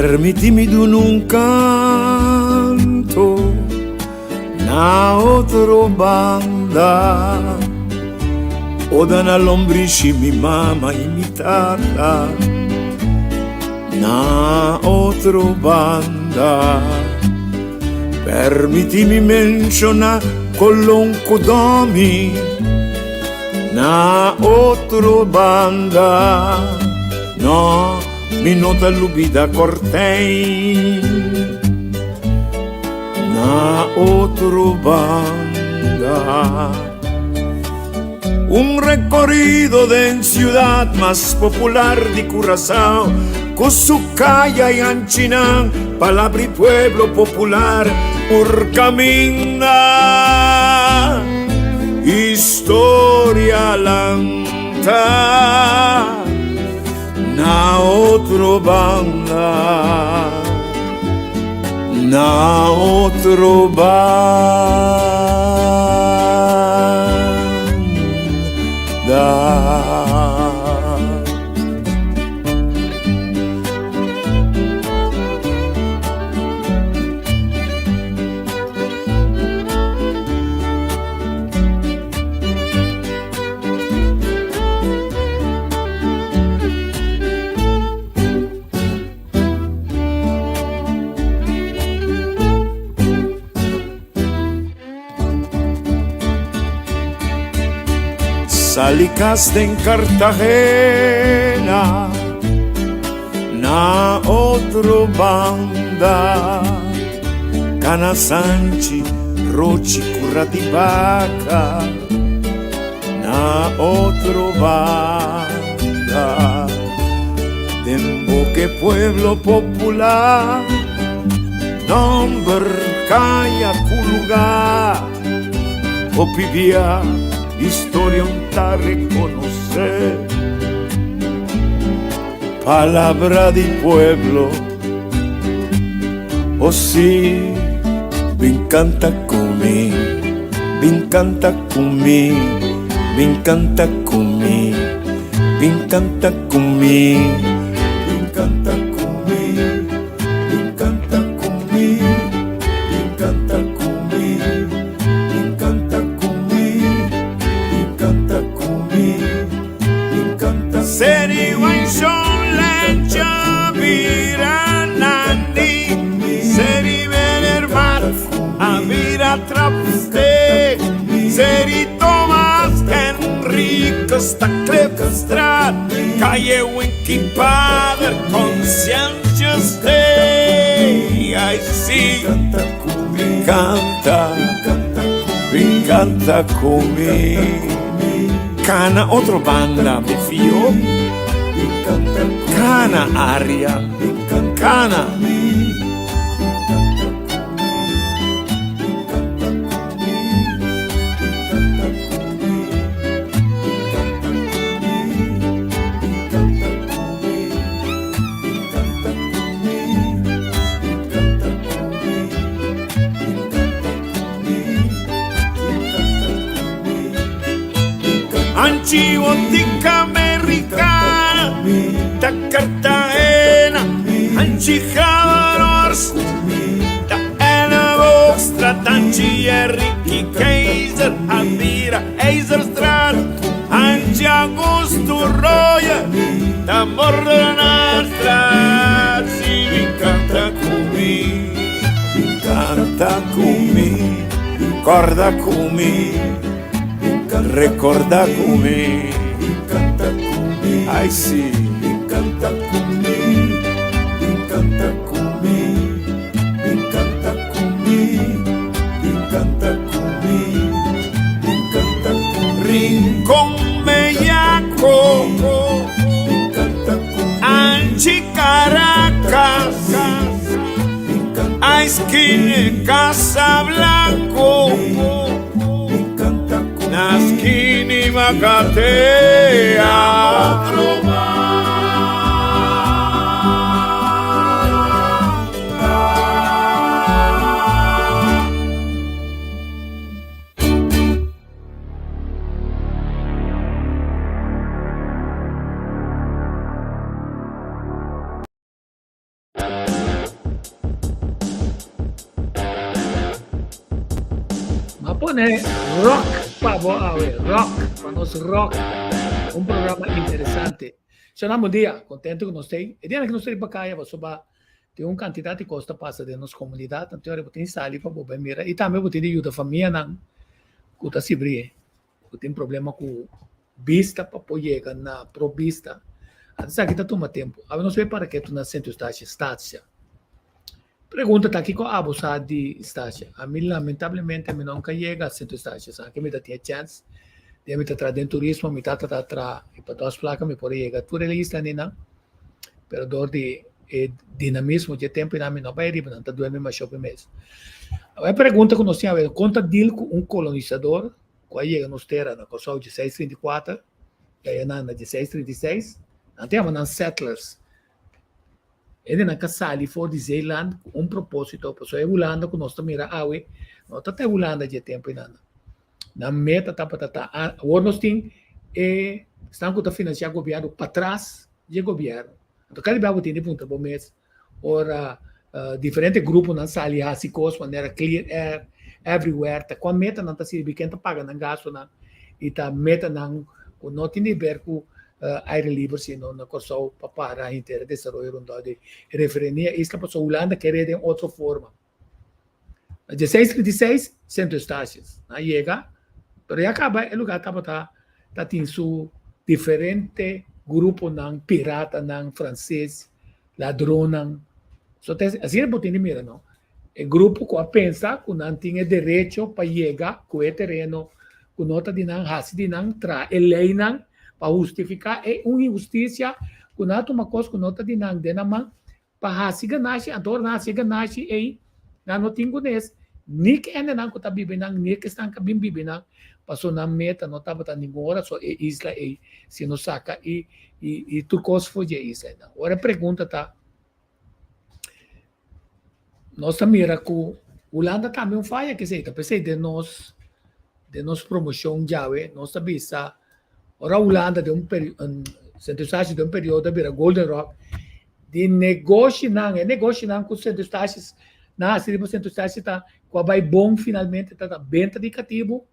Permitimi di un canto, una otro banda, o da una lombrice mi mamma imitata, una otro banda. Permitimi menziona colonco domi, una otro banda, no, mi nota lubida cortei, una otro banda. Un recorrido de ciudad más popular de Curazao, con su calle y Anchinán, palabra y pueblo popular, por camina, historia lanta, na otro banda, na otro banda. Salicaste en Cartagena, na otro banda, Cana Sanchi, Rochi, Currativaca, na otro banda, Demboque pueblo popular, nombre calla culugar, Opivia, historia un ta reconocer, palabra de pueblo, oh sí, me encanta comer, me encanta comer, me encanta comer, me encanta comer, me encanta comer, me encanta comer, me encanta comer, me encanta comer. Seri Wanshon Lencha Viranandi, Seri Venermat Avira Trapste, Seri Thomas Enrique Staclepstrat, Calle Winky Padre Conscientious Day. I see, me encanta comer. Cana otro banda, mi fio, Cana aria, Cana. Anchibotica americana, da Cartagena, Anchijadors, da Ena Vostra, Tanchi Enrique Kaiser, Adira, Eiserstrad, Anchi Augusto Roya, da Mordanastra, si mi canta cumi, corda cumi. Recorda come, ai sì, canta conmigo, canta conmigo, canta conmigo, canta conmigo, canta conmigo. Rincón Bellaco, Canta conmigo, Anchi Caracas, a esquina Casablanco, Naskini Macatea. poner rock para rock, para nos rock, un programa interesante. Chamamos dia, contente que nós tem. E dia que nós temos para cá, tem uma quantidade de coisa passa de nossa comunidade, então eu tenho sali para botar mira e também eu tenho ajuda a família não, que está se brie, que tem problema com vista para poder na provista. Até aqui está toma tempo. A nós vê para que tu na centro estácia. Pergunta tá aqui com a abusar de estácia. A mim lamentavelmente me nunca chega a centro estácia, sabe que me dá tinha chance. De me está dentro turismo, me está tra e para todas as placas me pode chegar. Tudo é isso não, pero dor de dinamismo de tempo e não vai ir, não está doendo mais shopping mês. A pergunta que nós tínhamos, conta deal com colonizador, que chega nos terra na costa de 634, e aí na de 636, não temos settlers. Ele na casali for de Zeeland propósito, pessoa é Holanda que nós mira awe, não está até Holanda de tempo e nada. Na meta tá nós tem estão com financiar governo para trás de governo. Então cada vez tem de ponta por mês. Ora diferentes grupos na sali assim coisa maneira clear air everywhere. Tá com a meta não tá se quem tá pagando gasto na e tá meta não tem de ver com aire livre sino na coisa para inteira desenvolver de referência isso para Holanda querer de outra forma. A 1636 centro estácias. Aí chega pero ya acaba el lugar tá tem su diferente grupo ng pirata ng francês ladrão ng so assim é botando mira não o grupo que pensa que não tem direito para chegar com o terreno que nota de não hasi de não tra lei não para justificar é uma injustiça que não toma coisa que nota de não de não para hasi ganache adornar hasi ganache e não tem gunes ni que ainda não que tá bebendo ni que estão bebendo passou na meta, não estava tão ninguém hora, só isla e se não saca e tu coisa foi de isso ainda. Agora a pergunta tá, nós mira que Holanda também falha que seita, pensei de nós promoção já nós sabemos ora Holanda de centro-estácio de período vira Golden Rock de negócio não com centro-estácio na centro-estácio tá com vai bom finalmente tá venda de cativo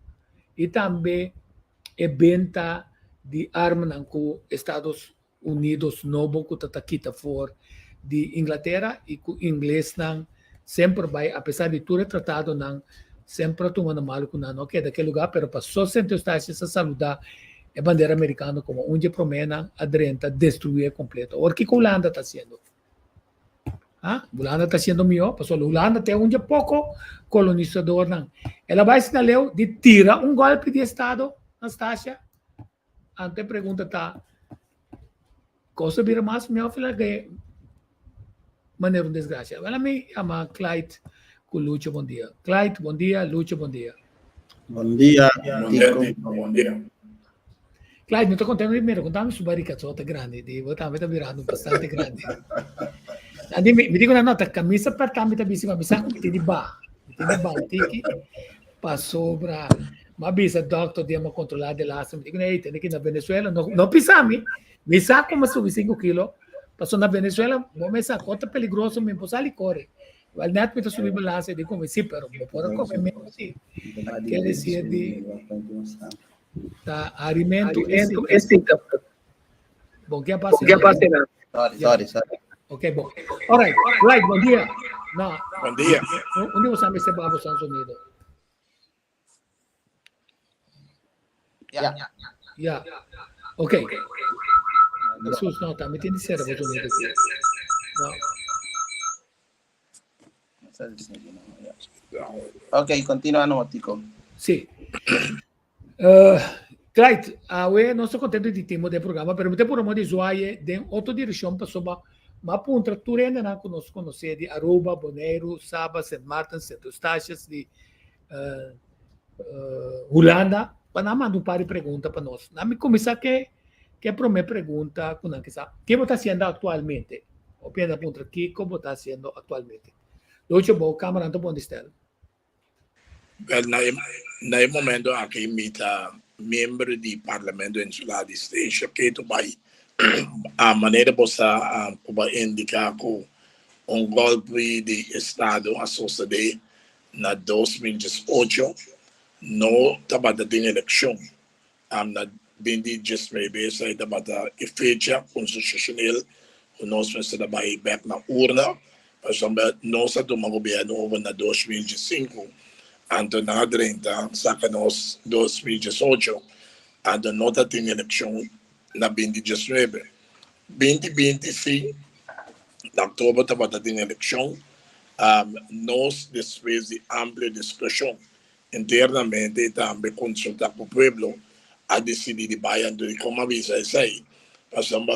e também é venda de armas com Estados Unidos novo que está aqui fora de Inglaterra e com inglês não sempre vai apesar de tudo tratado não sempre tomando mal com não que daquele lugar pero passou centro estácio se saludar a bandeira americana como onde promena adrenta destruir completo. O que a Holanda está fazendo? Holanda está sendo melhor, passou a Holanda tem onde pouco colonizador não. Ela vai se dar de tira golpe de estado nas taxas. Ante pergunta tá, coisa vira mais melhor falar que maneira um desgraça. Ela me chama Clyde com Lúcio, bom dia. Clyde, bom dia. Lúcio, bom dia. Bom dia. Bom dia. Clyde, não estou contando primeiro, contamos sobre a baricazota grande, de botar virando bastante grande. Me digo na nota, camisa per camisa bicicleta, mi sa che ti ba, tiki, passou para uma bisa doctor de uma controlar de lá, me digo nei, tem que na Venezuela, não pisami, mi sa como subi 5 kg, passou na Venezuela, vou me sa conta peligroso, me posa ali corre. O net me subir balança de como sim, pero não pode comer mesmo assim. Quer dizer de tá alimento esse bom que passa. Sorry. Ok, bom. Alright, bom dia. Não. Bom dia. Onde você vai ser para os Estados Unidos? Yeah. Ok. Jesus, não, tá me tem de ser para os Estados Unidos. No. Ok, continua no Tico. Sì. Clyde, non sto contento di tempo del programma, per me pure di suaie di autodirezione per sopra, ma appunto tu rende non conosce di Aruba, Bonaire, Saba, St. Martin, St. Eustatius di Holanda, ma non mando un paio di pergunte per noi. Non mi sa che per me pergunta con anche sa che sta facendo attualmente. O pieno appunto che come sta facendo attualmente. Lucio Bo, Câmara do Bom Distel. Nel momento anche invita membri di Parlamento insulare di Station che tu vai a maniera possa indicare che un golpe di Stato a succedere nel 2018 no tabata ding eleksyon na bindi just maybe sa tabata ifecha konstitusyonel kunos sa dabay back na urna pasamba no sa tumagobyerno over na 2005 ando na 30 sa kanos 2018 ando nota ting eleksyon na bindi just maybe 2020 na October tabata ding eleksyon nos después de amplia discusión internamente também consulta com o pueblo a decidir de bayan de como avisa essa aí passando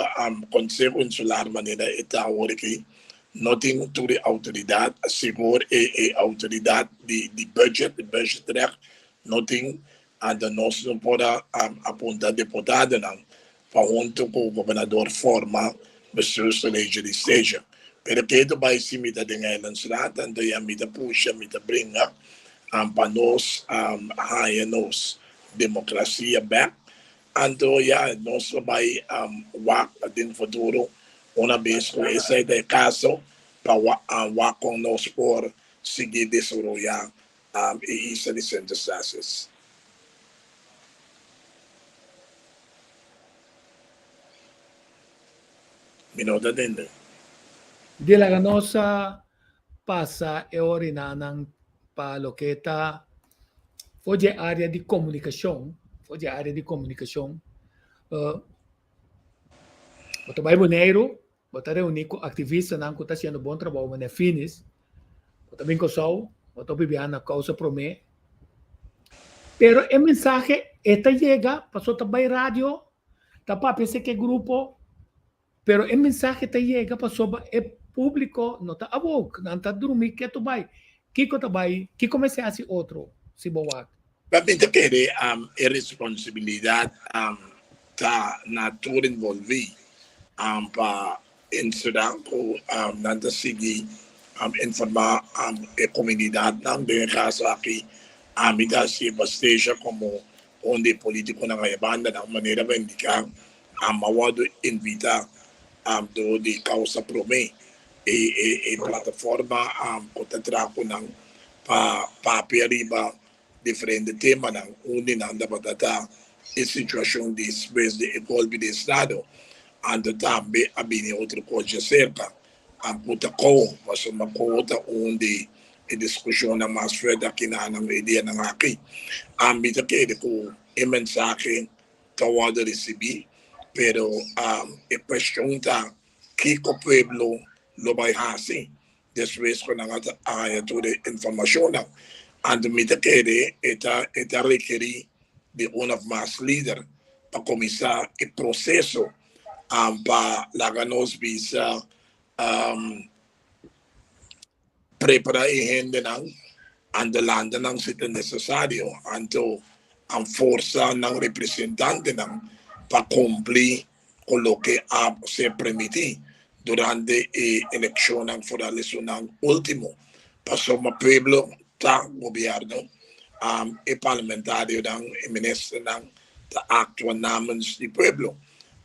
Conselho Insular maneira está agora que não tem autoridade segura e autoridade de budget track não tem ainda nós não pode apontar deputado não para junto com o governador forma bestuurs legislature pero que ito ba si mita dengan lahat ando ya mita push mita bring up panos higher nos demokrasia back ando ya nos bay wak din futuro una vez ko esa de caso pa wak con nos por seguir desarrollar isa de synthesis minota din Di la ganosa passa e orina ng paloketa fogge area di comunicazione boto vai boneiro botare unico attivista nan kuta siano buon trabalho mane finis boto bem ko so boto bibiana causa pro me pero el mensaje esta llega pasó tabay radio tapa pensé que grupo pero el mensaje te llega pasó el público no está abog nanta dormir que tu vai kiko tabay que comece a hacer otro si bawat Babinta kere irresponsabilidad ta natura envolvi pa insudan ko nanta sigi informar e comunidad ng de caso aquí amita si bastation como onde politico na banda ng manera ba indicar mawado invita do di causa pro me e plataforma kontrato ng paperiba diferente tema ng unin ang dapat ata sitwasyon después de golpe de estado ando tambe abini outro coisa cerca puta ko mas makota onde e diskusyon ng mas fred aqui na media ng aki ambita que ko e mensaje tawada recebi pero e question ta kiko pueblo lo vai hasi después ko nang aya to de information ando mita que eta requerir de una más líder para comenzar el proceso para laganos visa preparar y gente ando landa nang sito necesario ando forza ng representante para cumplir con lo que se permití durante elección forales último pasó ma pueblo ta gobyerno e parlamentario ng ministro ng actual namens di pueblo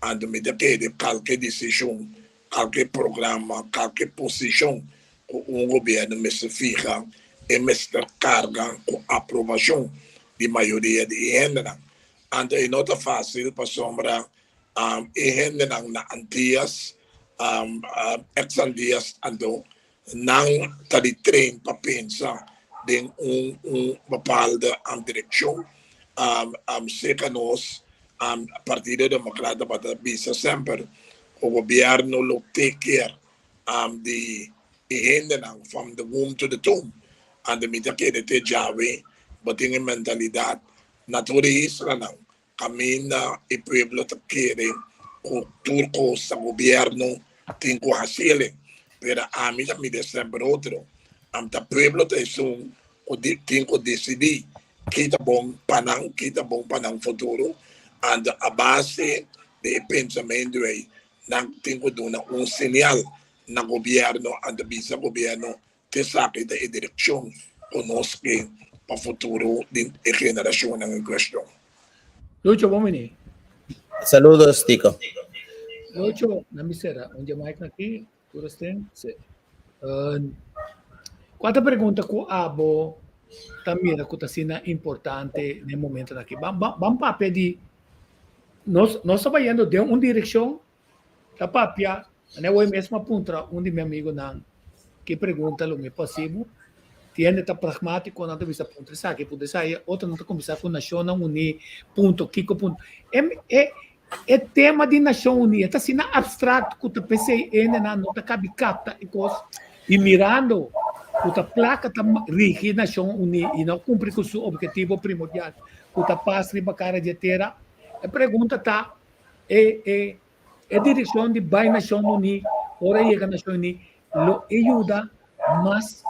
ando medake de qualquer decisão qualquer programa qualquer posição o governo me se fija e me se carga com aprovação de maioria de gente ando é nota fácil para sombra e gente na antias ex-antias ando nang tadi train para pensar din mapalda ang direksyon seca nos Partido Democrata para bisa sempre o gobyerno lo take care the gente from the womb to the tomb and the mita que te jawe bating mentalidad naturista nang kami na ipueblo ta kere o turco sa gobyerno tinko hasile pero ami ta mi December otro ta pueblo te sun o tinko decidi kita bong panang futuro and a base de pensamento ay nang tinko doon na un senyal na gobyerno and bisa gobyerno te sakit e direksyon konoske pa futuro din e generasyon ng question. Lucho Bomini. Saludos, Tico. Lucho, na misera, onde mic aqui, tudo tem? Quanta pergunta com abo também a coisa assim importante no momento daqui. Vamos para pedir nós trabalhando de uma direção da papia, né? Hoje mesmo aponta de meu amigo não que pergunta o que possível, tiene tá pragmático na vista ponto sabe que pode sair outra não começar com nação unida ponto kiko ponto é tema de nação unida tá assim abstrato que tu pensei na não tá cabe capta e mirando a placa tá rige nação unida e não cumpre com seu objetivo primordial que tá passa para cara de terra a pergunta tá é direção de vai nação unida ora chega nação unida lo ajuda mas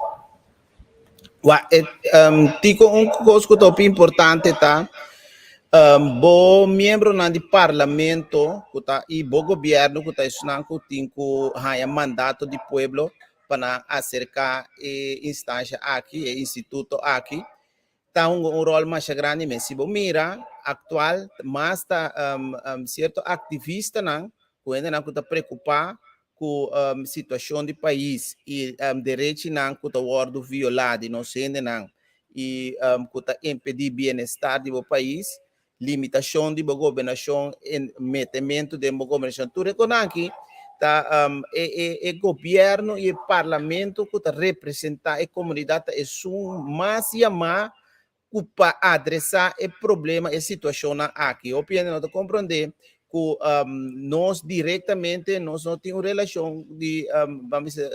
Tico coisa que é importante tá bo membro na de parlamento kuta e bo governo kuta isnan ku tinko haya mandato di pueblo para acercar instância aqui instituto aqui tá rol mais grande mas se bo mira atual mas tá certo ativista não quando não kuta preocupar com situação do país e direitos não que estão sendo violados não sendo não e que está impedir bem-estar do país limitação do governação metimento do governação tu reconhece tá o governo e o parlamento que está representar a comunidade é mais e mais para adressar o problema e situação aqui eu penso não compreender que nós diretamente nós não temos relação de vamos dizer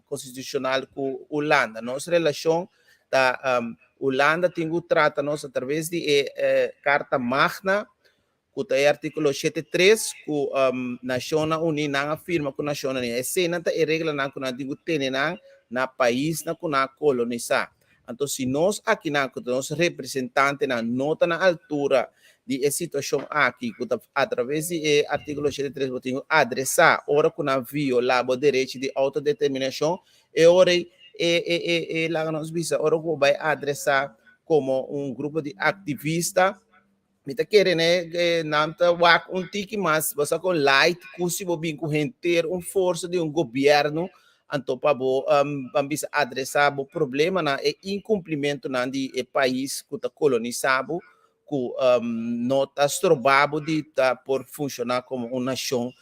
constitucional com Holanda nossa relação da Holanda tem que trata nós através de carta magna que é artigo 73 que Nações Unidas afirma que Nações Unidas é cena e regra na que nós temos que ter na país na que nós colonizar então se nós aqui na que nós representantes não está na altura de situação aqui, através do artigo 73, eu tenho adressar, ora que não viola o direito de autodeterminação, e ora lá nós visa, ora que vai adressar como grupo de ativista, me tá querendo, né, não tá tique mas você com light, possível bem com ter força de governo, então para vamos adressar o problema na incumprimento na de país que está colonizado não está estrobado de por funcionar como uma nação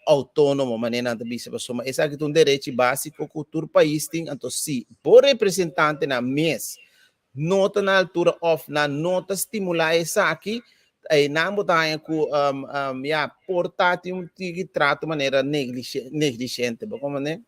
autônoma, maneira de bisa pessoa. Esse aqui é um direito básico que todo país tem. Então, se por representante na mês não está na altura of na não está estimular essa aqui, aí não botar com portátil que trata de maneira negligente, como né?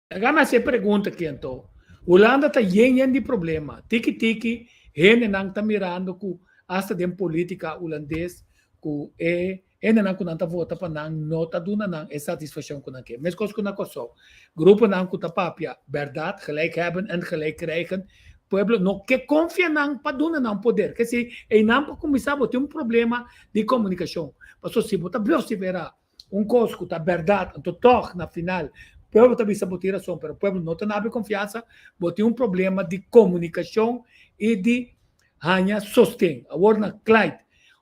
Agora você pergunta aqui então, Holanda está cheia de problema, tiki Hene nang está mirando que hasta de política holandês que hene nang kunanta vota para nang nota duna nang satisfação com nang mas coisa que nang koso grupo nang kuta papia verdade gelijk hebben en gelijk krijgen pueblo no que confia nang para duna nang poder que se e nang para começar a ter problema de comunicação passou se bota se verá coisa que tá verdade então toch na final pueblo também saboteira som pero pueblo não tem nada de confiança botou problema de comunicação e de hanha sostém. Agora na Clyde.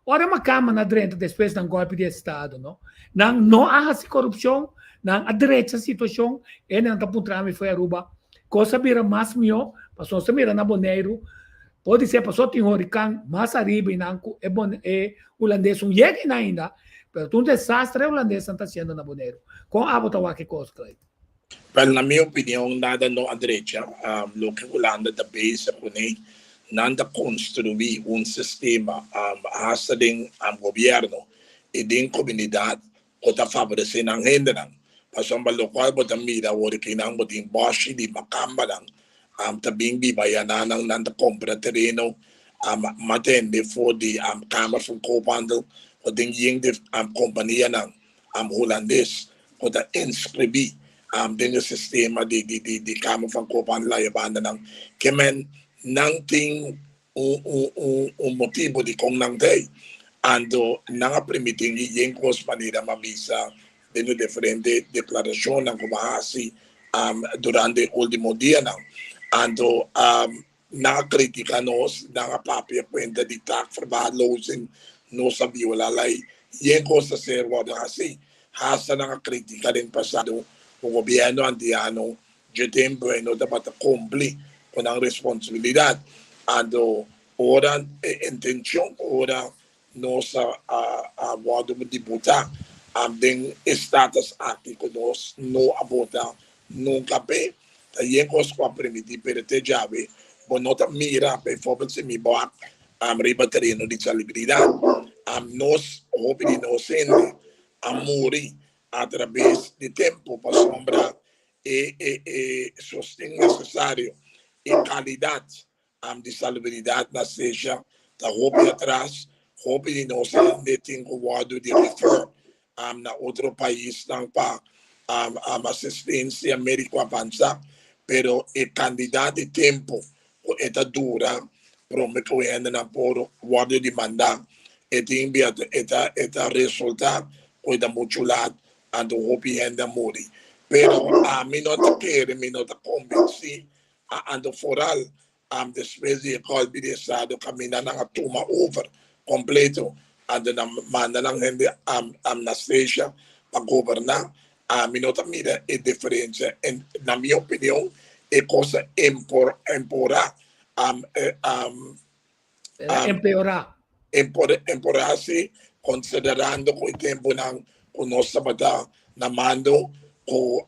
Ora uma câmara dentro depois de golpe de Estado, não? Não há corrupção, não há direito à situação, e não está apontando foi a Aruba. Coisa vira mais melhor, passou se mira na Boneiro, pode ser passou tem huracão mais arriba e não é holandês um chega ainda, mas um desastre holandês está sendo na Boneiro. Com a botawa que coisa, Clyde. Well, na minha opinião, nada não a direita. O que a Holanda da base nanda construir sistema hasta din governo e din comunidade que está favorecendo a gente não. Passando pelo qual bota mira o que não bota em baixo de macamba não. Também bibayana não nanda compra terreno matende for de câmara from Koophandel o din ying de companhia não holandês que está inscrever dentro do sistema de câmara from Koophandel lá e banda não que men não tem motivo de como não tem, ando não permitem que em qualquer maneira uma visa dentro de diferente declaração não como assim durante o último dia não, ando não critica nós não a própria conta de tax verwaarlozing nossa viola lei e em coisa ser o assim, hasta não critica no passado o governo antiano de tempo e não dá para cumprir con ang responsibilidad. Ando ora intention ora no sa wado mo dibuta ding status ati ko no abota no kape tayen ko squad primiti per te jave bonota mira per favor se mi boak ribaterino di celebridad nos hopi inocente amori a través de tempo para sombra sostén necesario e calidad de salubridad na seja ta hopi atrás hopi inocente tengo wado de refer na outro país nang pa assistência médico avançada pero e candidato de tempo eta dura prometo ainda na por wado de mandar eta resultado cuida muito lado ando hopi ainda mori pero a mim não quer me não convenci ando foral depois de colbe de estado caminhar na toma over completo ando na manda lang hindi na station para governar a mim não mira a diferença na minha opinião é coisa emporar emporar-se considerando que o tempo não conosco para na mando com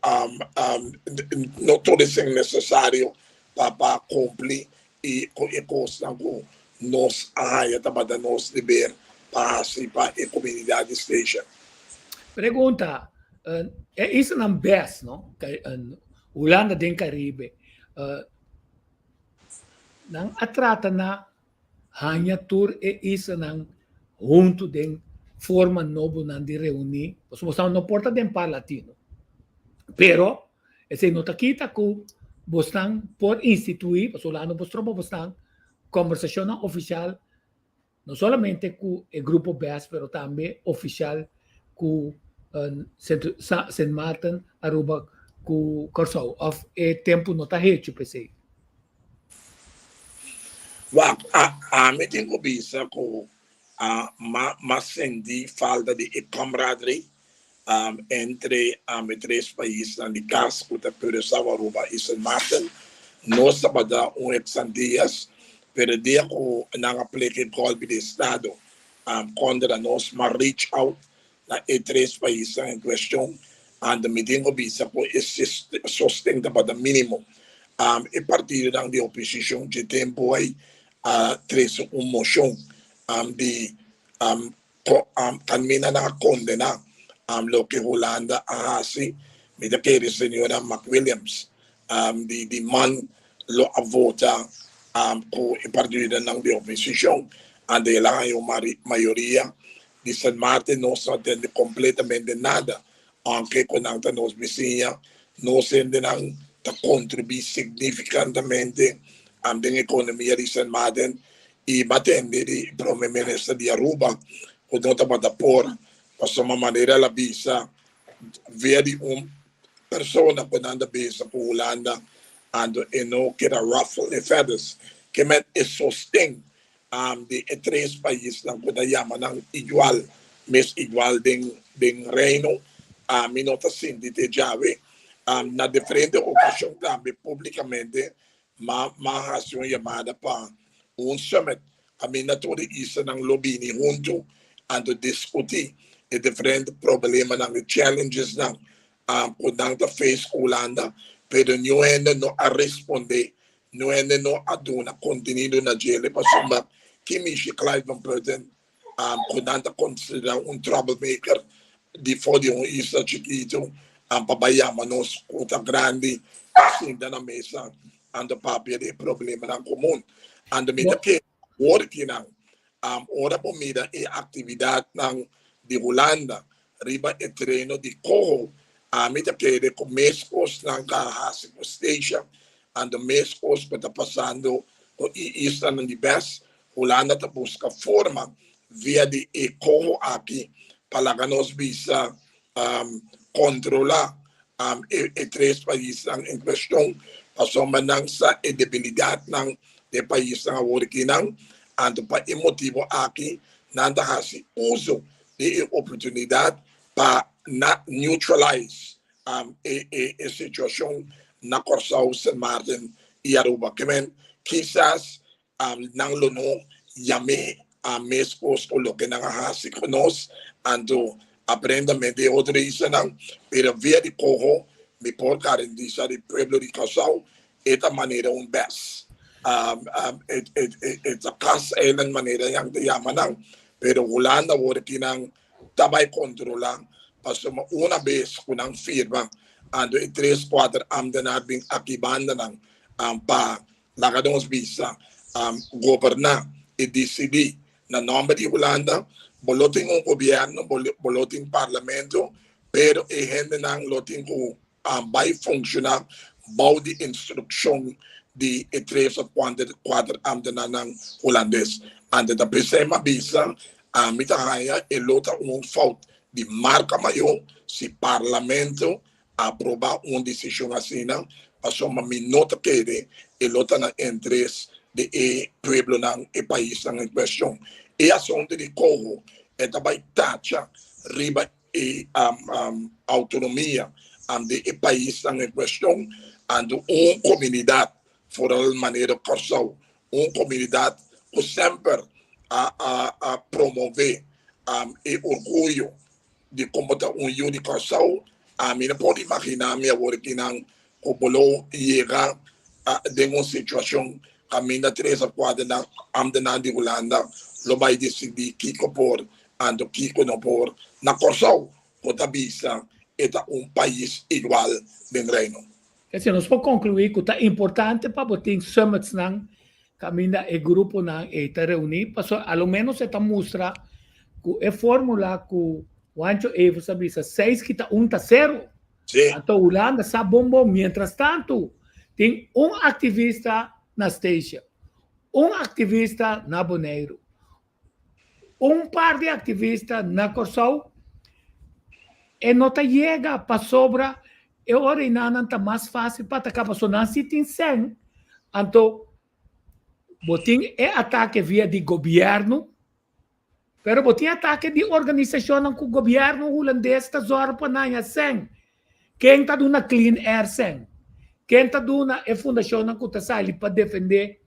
não tudo isso é necessário para cumprir e coisa que nós para nós dever participar da comunidade station. Pergunta, isso não best, não? Holanda den Caribe, não atrata na hanya tour isso não junto den forma novo não de reunir, nós estamos no porta den par latino, pero esse não tá kita ku bostan por instituir, nós Holanda bostan conversação oficial não somente com o grupo BES, pero também oficial com St. Martin, Aruba, com Corsau. Of tempo não está hecho, pensei. Me tenho visto com mas senti falta de camaraderie entre três países, de caso da Corsau, Aruba e St. Martin. Nós trabalhamos dias pero dia ko nang aplique golpe de estado contra nós mas reach out na três países em questão and me tenho visa ko sustenta para mínimo e partido de oposição de tempo aí três moção de caminha na condena lo que Holanda assim me da que a senhora McWilliams de man lo a votar com o partido de oposição, onde lá é uma maioria de St. Martin não se atende completamente nada, aunque quando nós vizinhos não se não contribui significantemente à economia de St. Martin e batendo de primeiro-ministro de Aruba, quando não estava por uma maneira la visa via de pessoa quando anda visa por Holanda ando e não queira ruffle the feathers que met e sostém de três países não pode chamar não igual mas igual den reino minota sim de jave na diferente ocasião também publicamente mas uma chamada para summit a mina tudo isso não lobby ni junto ando discutir e diferente problema não challenges não quando face Holanda pero não ainda não a responder, não ainda não a dar contenido na gele para somar que Michi Clive Van Perten quando considera troublemaker de fora de isso chiquito para bayama nos conta grande assim na mesa anda papel de problema na comum anda me que working não ora por mira e atividade não de Holanda riba e treino de corro mita que com mescos na casa station and mescos que está passando e está no best Holanda está busca forma via de eco aqui para que nós visa controlar e três países em questão passou manança e debilidade não de país na origem não and para o motivo aqui nada hasi uso de oportunidade para neutralize a situação na Corsau St. Martin Yaruba. Kemen, quizás nang lono yame mes posto lo que nang hasi konos ando aprenda me de otra isa nang pero via di cojo mi por carendisa di pueblo di Curaçao esta manera un best esta casa en manera yang te llaman nang pero Holanda wurde kinang tabay controlan paso una vez kunang firma ando 3-4 amdanar bing akibanda nang pa nakadong visa governar e decidir na nome de Holanda boloting um governo boloting parlamento pero e gente nang loting ko vai funcionar bau de instrução de 3-4 ambtenaar nang holandês ande da pesema visa mita haya e lota fout de marca maior se parlamento aprovar uma decisão assim não passou uma minota que e lota na interesse de pueblo nang e país nang em questão e assunto de Congo é também taxa riba e autonomia de país nang em questão ando comunidade fora maneira Curaçao comunidade que sempre a promover e orgulho de como está de Curaçao não pode imaginar minha working como chegar de uma situação caminha 3-4 na ambtenaar de Holanda lo vai decidir Kiko por ando Kiko não por na Curaçao pode visa é país igual bem reino. Assim, nós podemos concluir que é importante para botar summits nang caminha e grupo nang e te reunir, para ao menos esta mostra que é fórmula que o ancho e você visa 6 que está 1-0. Então Holanda está bom. Mientras tanto, tem ativista na Station, ativista na Bonaire, par de ativistas na Curaçao e não chega para sobra e ora não está mais fácil para atacar para não se tem 100. Então, botin é ataque via de governo, pero botin ataque de organização que o governo holandês está zorro para não 100. Quem está dando clean air 100? Quem está dando é a fundação que está saindo para defender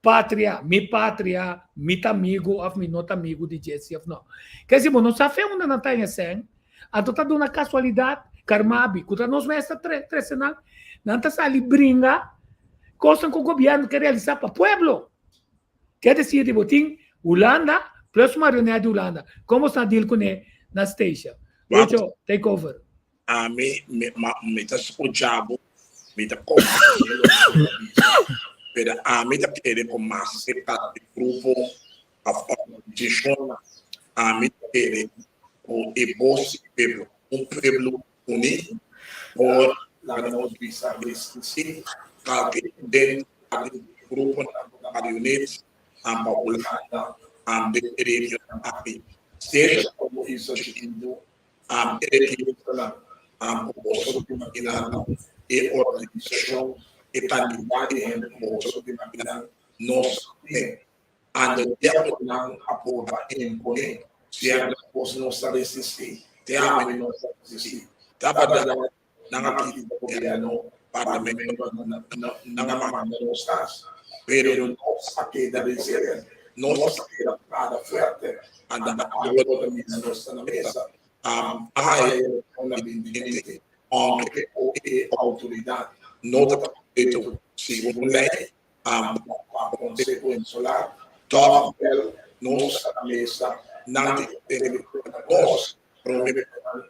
pátria, mi amigo, ou mi not amigo de JCF, não. Quer dizer, não sabe onde não está 100, então está dando casualidade, Carmabi, que nós mestres trecenal, não está saindo brinca, coisa que o governo quer realizar para o povo. Quer dizer, de botim, Holanda, plus marionete de Holanda, como está deal com ele na station? Ocho, take over. A me está escutando, me está pero a mí te quiere con más de grupo a oposición a mí te quiere con el voz pueblo un pueblo unido por la noticia de sí que dentro del grupo marionetes a popular a de religión a mí seja como isso chiquinho a e organização e quantidade de gente como você tem imaginar nós ando de não apoia em poder se a coisa não está resistir te ama e não está resistir tá para não aqui governo parlamento não manda não está pero nós aqui da reserva nós aqui da parada forte anda a outra mesa não está na mesa uma bendita e autoridade nota itu si mulai consequência solar todo nós a mesa nanti nós problema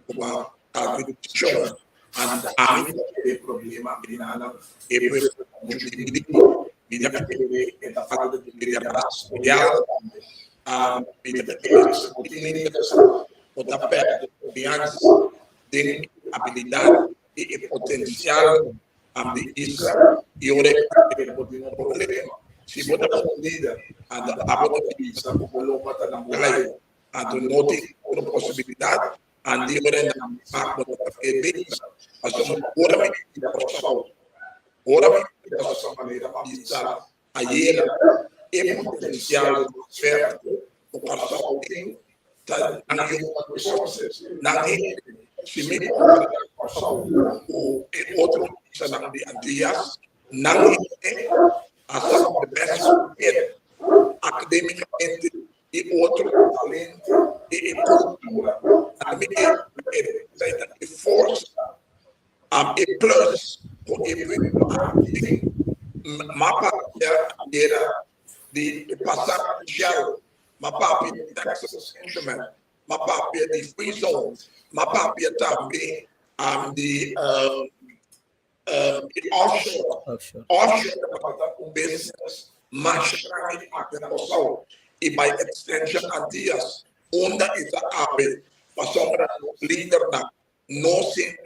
uma agricultura anda a problema binana e vida que é da falta de liderança social o da perda de habilidade e potencial de isso e ora é problema se você respondida a visa como bota na mulher a do note uma possibilidade a de ora na é bem a sua ora da Curaçao ora da maneira para visa aí é potencial certo o Curaçao tem tá na resources na se me o outro de Antillas não é a sua best academicamente e outro talento e cultura. A minha é força e plus com mapa era de passar gel, mapa de Texas Instrument, mapa de Free Zone, mapa também de offshore business mais grande aqui na Costa e by extension Antillas, onde está a para líder na não se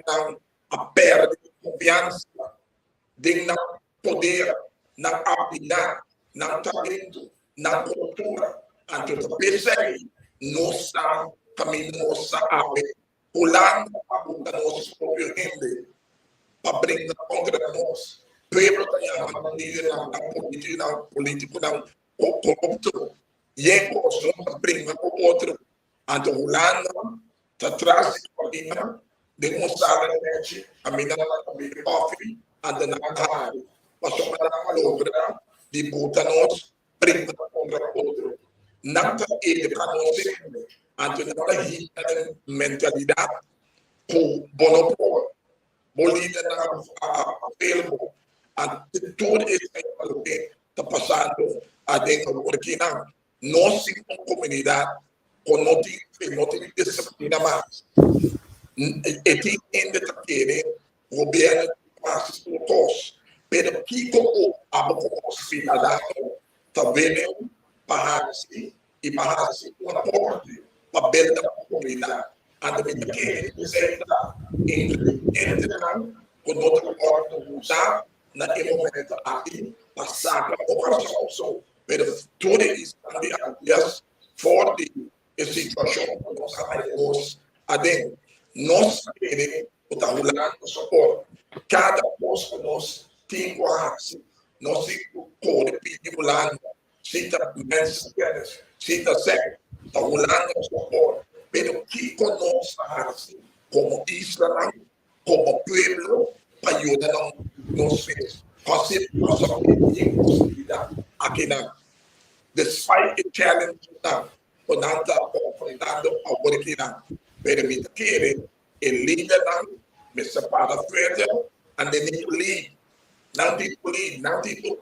a perda de confiança, de não poder, na habilidade, na talento, na cultura, então persegue nossa caminho, nossa ave, pulando a boca nosso próprio rende, para brincar contra nós, povo da líder na político não corrupto, e é coisa para brincar com o outro, então pulando, atrás de colina, demonstrar a minha coffee, and na área, passou para a palavra de botar nós brincar contra o outro, nada ele para nós, então nada a mentalidade com monopólio. Bolívia na filmo, tudo isso que está passando dentro do Burkina. Nós, como comunidade, não tem disciplina mais. E tem ainda que o governo faz todos, mas que como a cidadão está vendo para-se e para-se uma porta para ver da comunidade. Anda bem que senta entre com outra porta usar naquele momento aqui passar para o coração. Mas tudo isso também aliás fora de situação que nós sabemos adentro. Nós queremos estar rolando suporte. Cada coisa que nós temos nós podemos pedir rolando, se está mensagens, se está certo, está rolando suporte. Pero que conosco como Israel, como povo, para ajudar nós fazer nossa possibilidade aqui na. Despite the challenge now, enfrentando a Burkina, pero me quiere el líder me separa fuerte, and then it lead, não tipo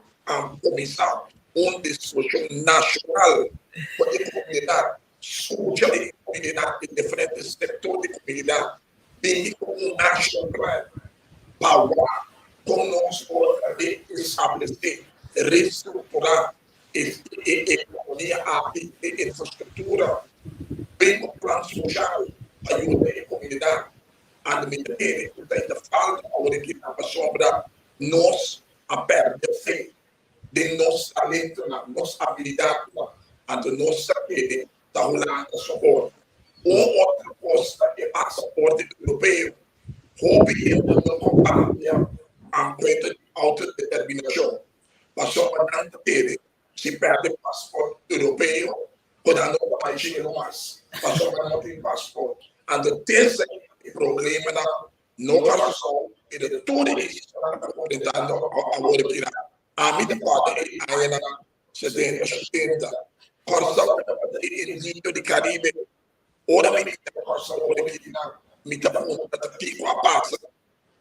começar discussão nacional para a comunidade. Escuta de comunidade em diferentes setores de comunidade, bem como national plan, para como nós podemos estabelecer, reestruturar a economia, a infraestrutura, bem como plano social, ajuda a comunidade, a medida ainda falta aqui na sombra, nós a perder fé de nosso talento, nossa habilidade, de nossa rede. Está rolando suporte. Outra coisa é o suporte europeu. O governo não compartilha a conta de autodeterminação. Passou para não ter, se perde o passaporte europeu, quando não vai chegar mais. Passou para não ter passaporte. Então, esse problema no coração, e de tudo isso que está agora aqui. A minha parte é 70. Coração de Caribe, ora me coração de me tá ponta pico a passa,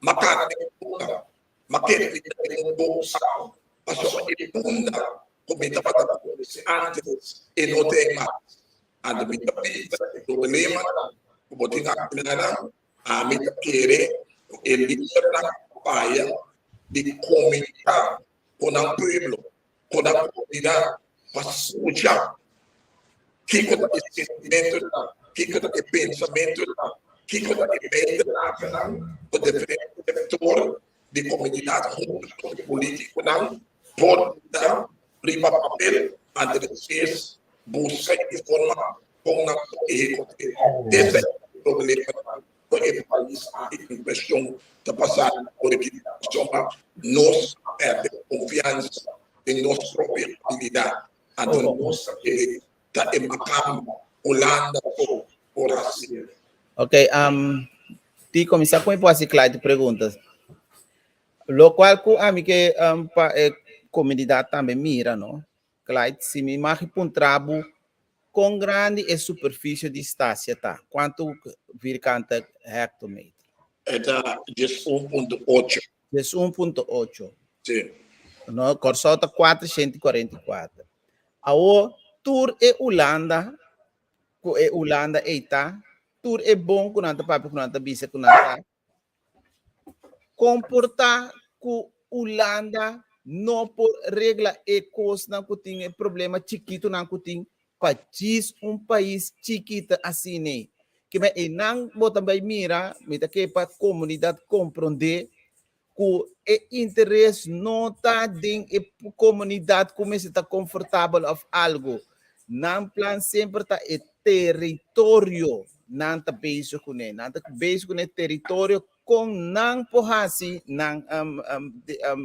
macana de punda, maquete de bolsa, passou de punda, comenta para antes e não tem mais. A me tá pista, problema, o botinha a me tá querer ele na paia de comunicar com o povo, com a comunidade. Para escutar que é o sentimento, que é o pensamento, que é o mente do diferente setor de comunidade político, por dar prima papel, antes busca e forma com a esse problema que o país em questão está passando por aqui. Nós perdemos confiança em nossa própria habilidade. A nossa que está em Macambo, Holanda, por assim. Ok, ti começar com a classe de perguntas. Lo qual ku ami que pa comunidade também mira, não? Claro, se me imagina um trabalho com grande e superfície de distância, tá? Quanto vircanta hectômetro? Eta just 1.8. Des 1.8. Sim. No, Corsota 444. Ao tour e Holanda, eita, tour é bom com nada papo com nada bisa com nada. Comportar com Holanda não por regra e coisa não tem problema chiquito não tem país país chiquito assim né que me não bota bem mira me tá que para comunidade compreender que o interesse não está dentro da comunidade começa a estar confortável of algo não plan sempre está é território não está beijo com ele não está beijo com o território com não porrasi não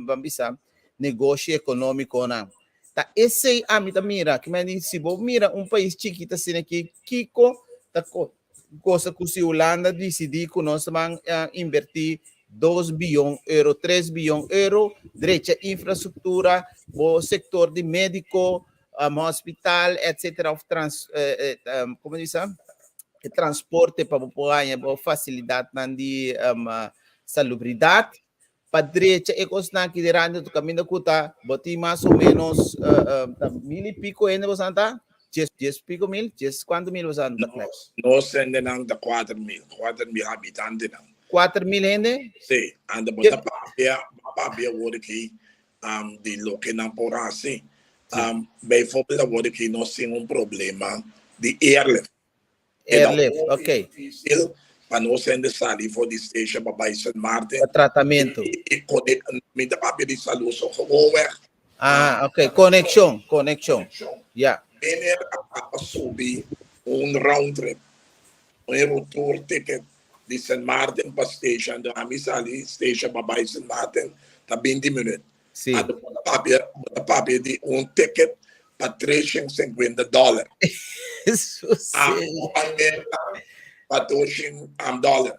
bambisa negócio econômico não tá esse a mim mira que me se vou mira país chiquito assim aqui Kiko tá coisa que se Holanda decidir que nós vamos invertir 2 bilhões de euros, 3 bilhões de euros, direita infraestrutura, o setor de médico, hospital, etc. Como diz? Transporte para a facilidade de salubridade. Para a direita, é coisa que dirão do caminho que está, boti mais ou menos 1,000 e pico ainda você está? 10 pico mil? 10 quanto mil você está? Nós ainda da 4 mil habitantes não. 4 mil ainda? Sim, anda botar para o que de lo que não por assim. Bem foi pela hora que nós temos problema de airlift. Airlift, ok. Para nós ainda sair for de station para Baía San Martin. Tratamento. E conecta para de saúde só over. Ok. Conexão. Yeah. Ele a subir round trip, return ticket de San Martin para station, da Amisali station para Baía San Martin, tá 20 minutos. Sim. A papel de ticket para $350. Isso para $200.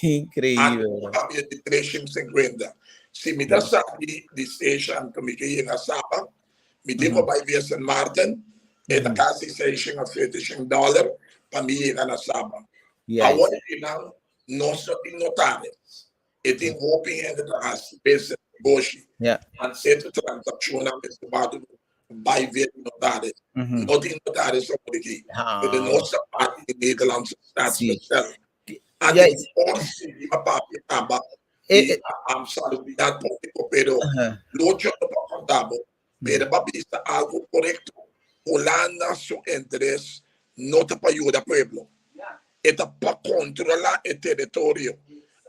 Incrível. A papel de 350. Se me dá sabe de station que me quer na Sapa, me digo para ir a San Martin, é da casa station a $50 para mim ir na Sapa. Agora que não só tem notários, e tem open end da peça Bosch, a certa transação na mesma vai ver notários. Não tem notários só por aqui. Porque nossa parte de Nederlandse staatsbestel. A gente a papel acaba a salubridade pública, pero lucha no contábil, pero para vista algo correto. Holanda seu interesse não está para ajudar o povo. Está para controlar o território.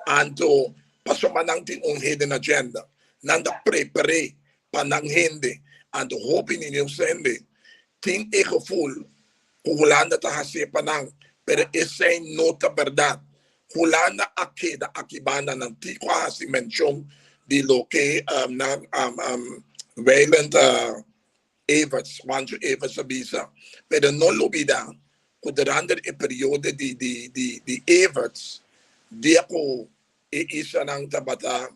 Então, para não ter hidden agenda. Não está preparado para não render. Então, opinião sende. Tem o gevoel que Holanda está fazendo para não. Mas isso não é verdade. Holanda aqui banda não tem quase menção de lo que Wayland Everts, Wanjo Everts avisa. Mas não olvida que durante o período de Everts, dia que isa nang tabata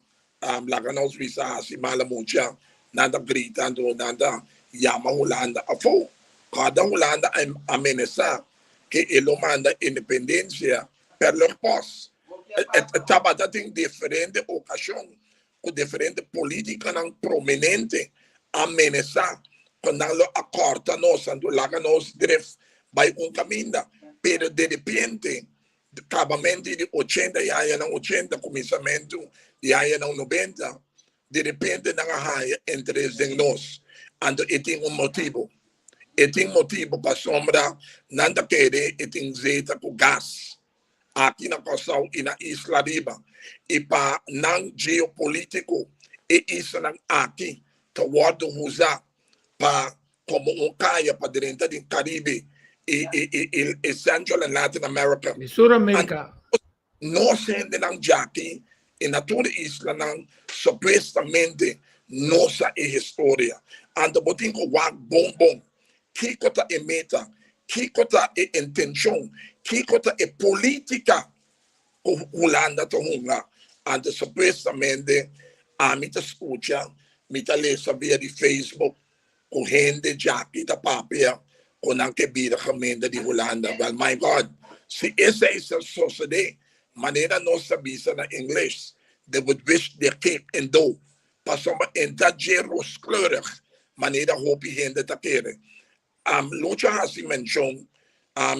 laganos visa si malamucha nanda gritando nanda yama Holanda afo cada Holanda amenaça que ele manda independência per leur pos tabata tem diferente ocasião com diferente política não prominente amenaça quando lo acorda nós ando laganos drift vai caminho pero de repente acabamento de 80 e aí não 80 começamento e aí não 90 de repente não há entre nós então e tem motivo para sombra não da querer e tem zeta com gás aqui na costa e na Isla Riba e para não geopolítico e isso não aqui toward usar para como caia para dentro do Caribe e Central and Latin America. Sur America. Nós ainda não já aqui, e na toda isla não, supostamente, nossa história. Então, botem com o bom. Que cota é meta, que cota é intenção, que cota é política que Holanda está lá. Então, supostamente, mi ta escucha, mi ta lesa via di Facebook, con gente Jackie ta papia, con anche vida camenda di Holanda. Well, my God, si esa is a society, manera nostra bisa na English, they would wish their cake and dough. Pasoma enta geroskleurig, manera hopi gente ta kere. Lucha hasi mention,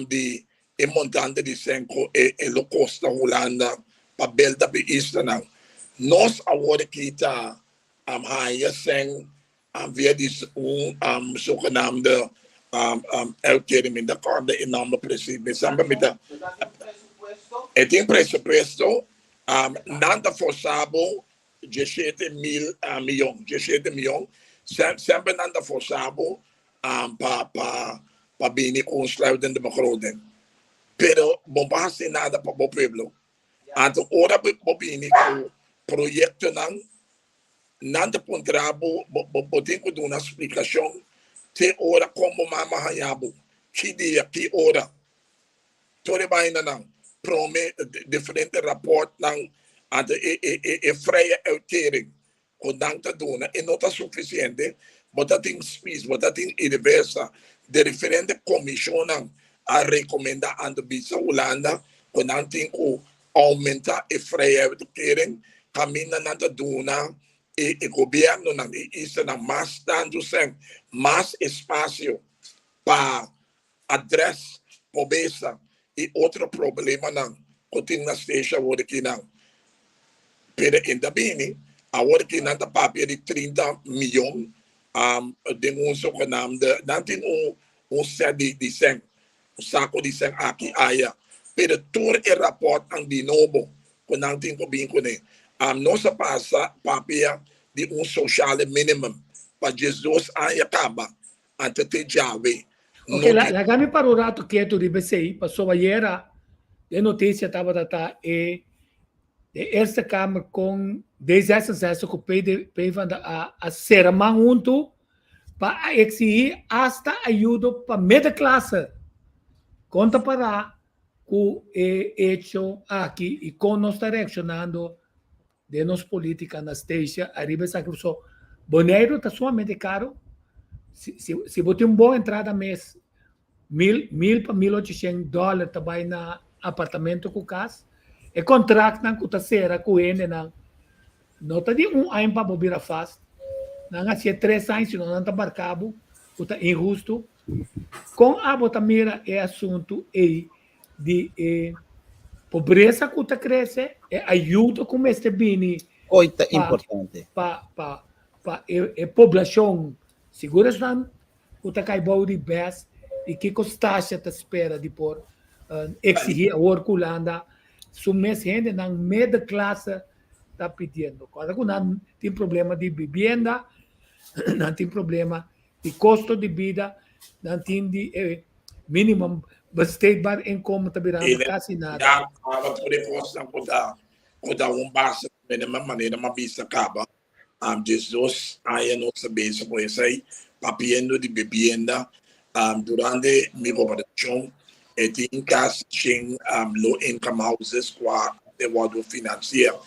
di montante di Senko e lo Costa Holanda, pa belda be Eastern. Nos award kita haya seng via dis zogenaamde uitkering in de kade in naam president. Samen met de het in presupuesto nanda forsabo 17 miljoen. 17 miljoen. Sempre nanda forsabo pa bini ontsluitende begroting. Pero bombasi nada pa bo pueblo. Anto ora bobini ko proyecto nanda pontrabo botin ko duna explicación te ora como mama hayabo ki dia ki ora tore baina nang prome diferente rapport nang ante freie uitkering ko nang ta duna e nota sufficiente botating space botating universa de diferente commission nang a recomenda ante bisa Holanda ko nang ko aumenta e freie uitkering camina nanda duna e governo não isso não mais dando mais espaço para address pobreza e outro problema não continua seja o que não pero ainda bem a hora que não dá papel de 30 milhões de uso que não dá tem set de 100 saco de 100 aqui aí pero todo o rapport de novo que não tem que bem com ele nossa passa papel de social minimum para Jesus aí acaba até ter jave. Ok, la kami parurato quieto di BCI, passou ayer a notícia estava data e esta Câmara com 10 anos que pede a ser junto para exigir hasta ajuda para meia classe. Conta para o hecho aqui e como nós está reaccionando de nos política na station, arriba essa cruzou. Boneiro está somente caro. Se você uma boa entrada mês, $1,000 para $1,800 também na apartamento com casa, e contrato não custa será com ele não. Não está de ano para bobir a fast. Não há 3 anos se não está marcado, custa injusto. Com a botamira é assunto de pobreza que cresce e ajuda como este bini Coisa importante para a população segura não que cai bom de best e que taxa te espera de por exigir a Holanda sumesse gente na média classe está pedindo quando não tem problema de vivenda não tem problema de custo de vida não tem de minimum state bar income está virando quase nada. Já estava por enquanto com base de uma maneira uma vista acaba. Jesus aí não sabia se foi aí papiando de bebida durante minha operação e tem casa sem low income houses com a devido financeiro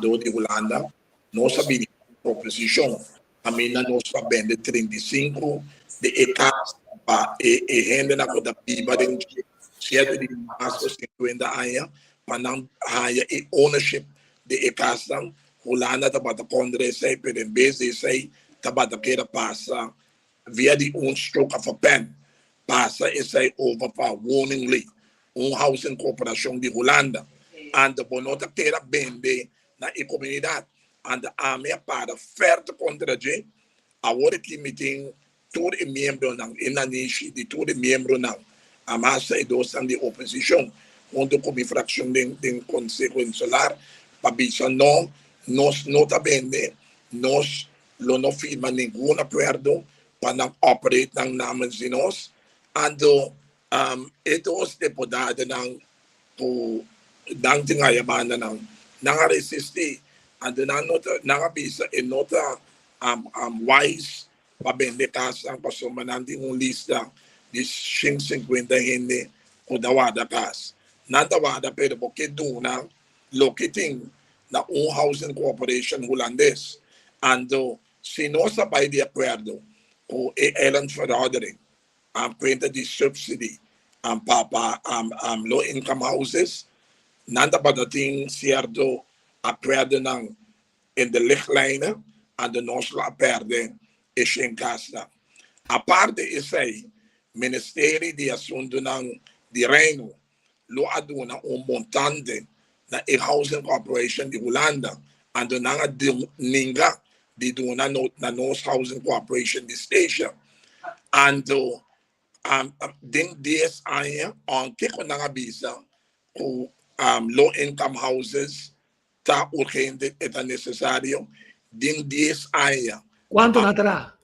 do de Holanda não sabia proposição a minha não sabia de 35 de casa e rende na coda piba de certo de mais de 50 anos para não haya e ownership de casa Holanda tabata Congress per in vez de sei tabata queira passa via de stroke of a pen passa e sei over para willingly housing corporation de Holanda and the bonota queira vende na comunidade and a minha para oferta contra gente a hora que meeting todo membro não inanishi de todo membro não a massa e dos de oposição onde como infração de Conselho Insular para bisa não nós não tá vendo nós não firma nenhum acordo para não operar em nome de nós ando os deputados não tem a banda não resistir ando não bisa e nota wise para vender casa para somar não tem lista de 50 gente o da wada casa nada wada pero porque duna lo que tem na housing corporation holandês. Ando, se nós sabemos de acordo com Ellen Verhoudering, kwenta de subsidy, low income houses, nanda ba dating certo acordo ng in de lichtlijnen, ando nós la perde is in casa. A parte is ay, Ministerio de Assunto ng di Reino, lo aduna montante na housing corporation di Holanda, ando nga ninga di duna na nos housing corporation di station. Ando, din 10 anos, ang kiko nga bisa kung low income houses ta urgente eta necessário din 10 anos. Quanto natara?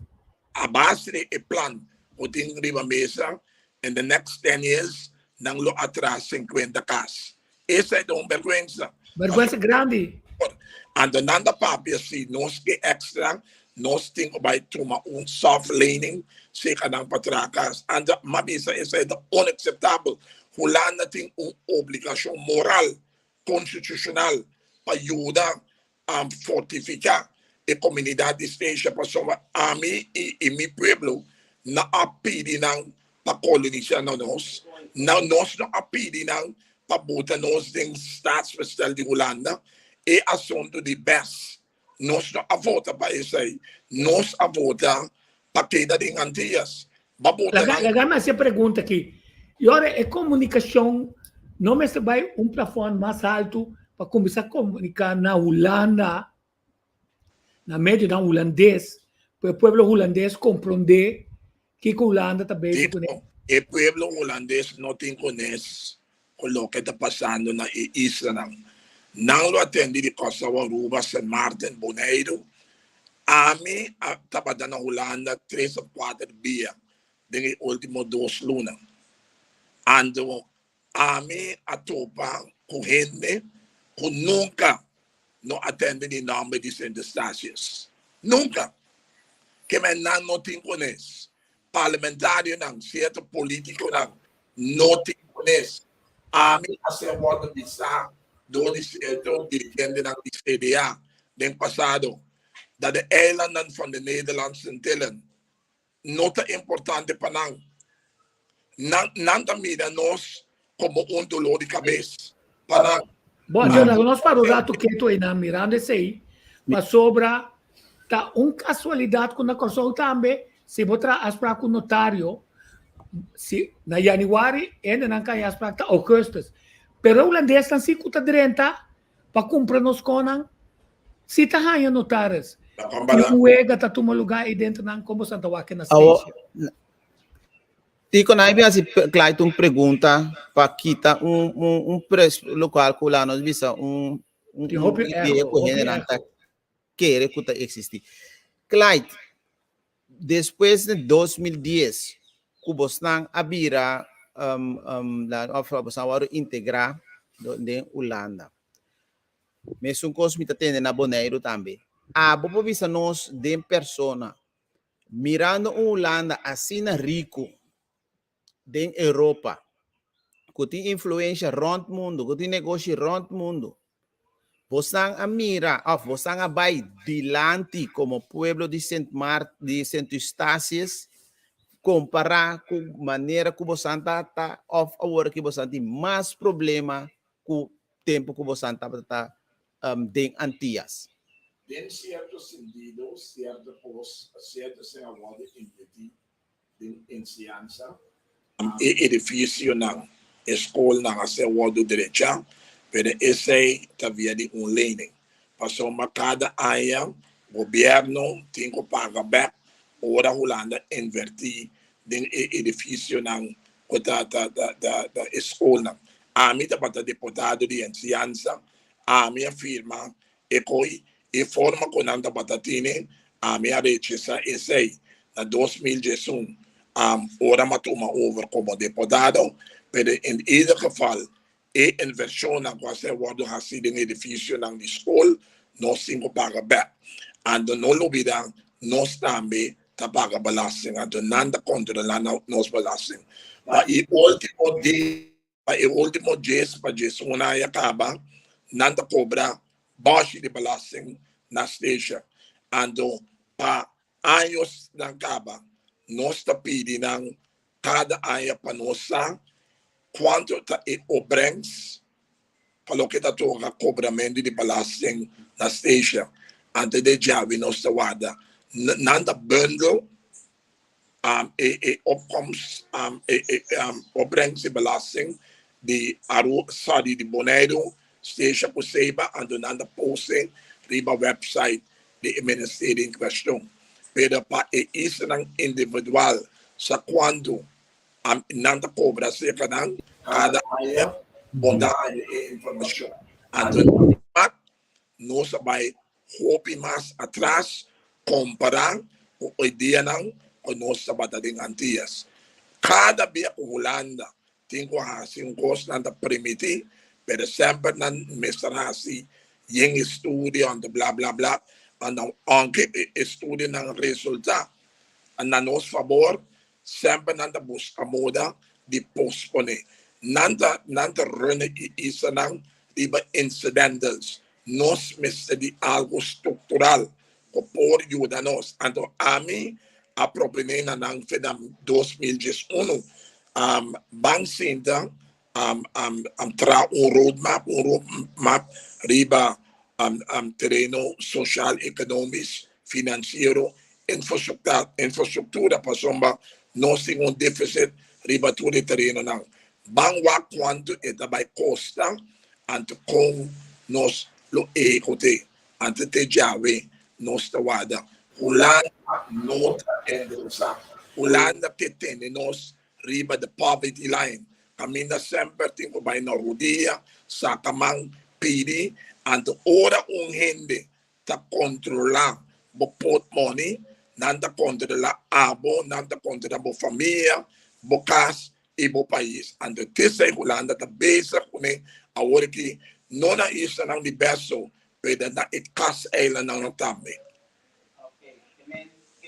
A base de plan o din riba mesa in the next 10 years nang lo atras 50 cas. Esa é uma vergüenza. Vergüenza grande. Ando nanda papia si nos que extra nós temos by tuma soft landing se kanang patrakas and mabisa esa é unacceptable. Holanda tem obrigação moral constitucional para ajudar a fortificar a comunidade esteja para somar a mim e meu pueblo na apidi ng pa-colonizar na nós na apidi ng pabuta nós ng staatsbestel de Holanda e assunto de best nós na avota pa isay nós avota pa queda de Antillas Lagama essa pergunta aqui e ora é comunicação não me se vai plafond mais alto para começar a comunicar na Holanda na média da holandês para o povo holandês compreender que a Holanda também se conhece. O povo holandês não tem conhece o que está passando na Israel. Não lo atende de Kosovo, Aruba, San Martin, Bonaire. A mim, estava na Holanda 3 ou 4 dias, nos últimos 2 lunas. Ando, a mim, a topa com gente que nunca não atende de nome de centestácios. Nunca. Que não tem conhece. Parlamentário não, certo político não tem conhece. A mim, a ser voto bizarro, do dirigente ng CDA, den passado, dat de eilanden van de Nederlandse Antillen, nota importante para nang, nanta mida nos como dolor de cabeça. Para bom, nós para o rato que tu aí na mirando esse aí, mas sobra tá casualidade com a Kosovo também, se botar as para com notário, se na januário ainda não cai as para augustus. Pero o holandês está 50 para comprar nos conan, se está ganhando notários. O ega está tomando lugar aí dentro não como Santa Wake na station. Tico, na ibig Clayton pergunta para kita preço local que lá nós visa ideia que general querer que existir. Clayton, depois de 2010, Kubosnang abira la ofra integrar de Holanda. Mesmo coisa me tendo na Bonaire também. A bobo visa nós de persona mirando Holanda assim na rico de Europa, que tem influência rond mundo, que tem negócio rond mundo. Você a mira, você a vai dilante como pueblo de Saint Eustáquio, comparar com a maneira que você está agora que você tem mais problema com o tempo que você está em Antillas. em certo sentido, certo sem a moda em ciência, edifício na escola na sewa do direito, pero esse havia de learning. Passou uma cada ano, o governo tem que pagar back, ora Holanda invertir em edifício na da escola. A mim da deputado de ciência, a minha firma e forma com anda batatine, a minha rechaça esse na 2011. Ora matuma over como deputado, pero em ieder geval, inversão na quase word hasido em edifício na escola, nós temos que pagar back. Ando não lubida, nós também tá paga belasting, ando nanda controlar nós belasting. Mas o último dia para Jesus na acaba, nanda cobra baixo de belasting na station. Ando pa ayos ng kaba, nós está pedindo cada ano para nós quanto está obrengs para o que está toca cobramento de belasting na station. Antes de já vi nós está wada nanda bundle opkomst opbrengs de belasting de sorry de Bonaire station por seba ando nanda posting riba website de ministerio em questão. Pero para isso não individual sa quando nanda cobra se cada área bondade e informação. Então, nós vai hope mais atrás comparar o ideia não com nossa batadinha antigas. Cada vez que Holanda tem um gosto nanda permitir, pero sempre não mestrar assim, em estudo, blá blá blá. Anche estudo ng resulta na nos favor sempre nanda busca moda di pospone nanda rune isa ng iba incidentals nos meste di algo struktural ko por ayuda nos anto ami apropine na ng FEDAM 2011 bang sinta tra un roadmap riba terreno social, econômico, financeiro, infraestrutura para somba nós temos déficit riba tudo terreno não. Bangwa quanto vai costa ante com nós lo ecote ante te jave nós tawada. Holanda not endosa. Holanda que tem nós riba the poverty line. Caminha sempre tem vai na rodia, sakamang pidi ante ora gente ta controlar bo pot money nanda controla abo nanda controla bo família bo cas e bo país ante tesa Holanda ta besa kune agora que não na isso não de beso peda na it cas ela não também.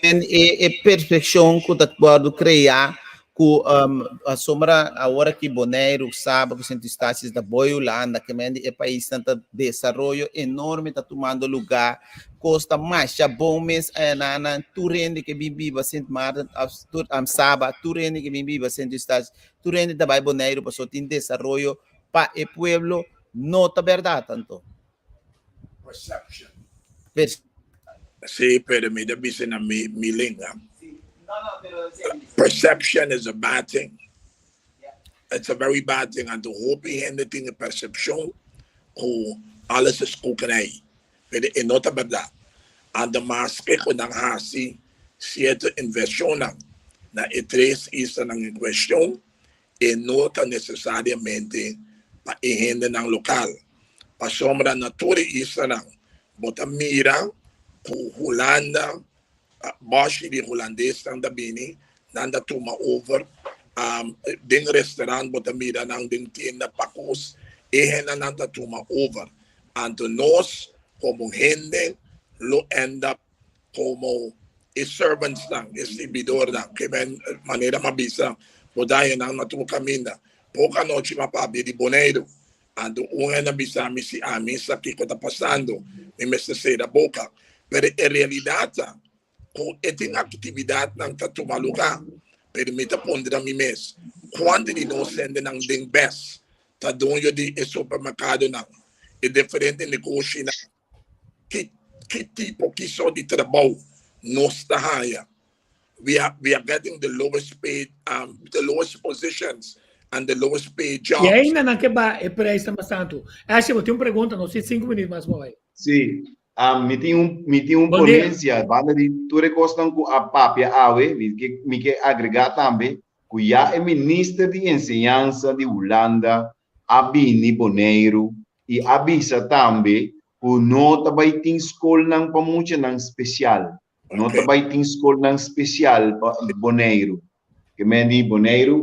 E perfeição que tá pode criar ku a sombra agora que Bonaire sabe que são estácios da Holanda que mende é país tanto desenvolvimento enorme tá tomando lugar costa mais já bom mês na turende que vive Saint Martin am Saba turende que vive Saint Estácio turende da Bonaire passou tem desenvolvimento para o pueblo não tá verdade tanto Perception. Sim, pero me deve ser na mi língua. Perception is a bad thing. It's a very bad thing. And to hope anything in perception, alles is kokenij. Pero é nota verdade. And the maske ko nang hasi, siete inversyon na itres isa ng question, e nota necesariamente pa ihende ng lokal. Pasombra na turi isa ng botamira, ku Holanda, bashi di Holandês nang dabini nanda tuma over ding restaurant botamira nang ding tienda pacos na nanda tuma over anto nos como gente lo end up como servants lang exhibidor lang kaya manera mabisa bodaya nang natuma kaminda poca noche mapabi di Bonaire anto una na bisa mi si ami sa kiko ta pasando mi mesta seda boca pero en realidad kung iting aktividad ng tatumaluka, permita pondra mi mes, quando di non sende ng ding best, ta doon yun di supermercado ng, differente negosyo na, ki tipo, ki so di trabaho, nos tahaya. We are getting the lowest paid, the lowest positions, and the lowest paid jobs. E ainda não que ba é para isso bastante. Acho que tem uma pergunta, não sei 5 minutos mais vai. Sim. Mi tem ponência, banda de tudo costam com a papia awe, me que agregar também, que já é ministro de ensinança de Holanda, Abini Bonaire, e avisa também que não também tem escola não para muito não especial, não também tem escola não especial para Bonaire, que mendi Bonaire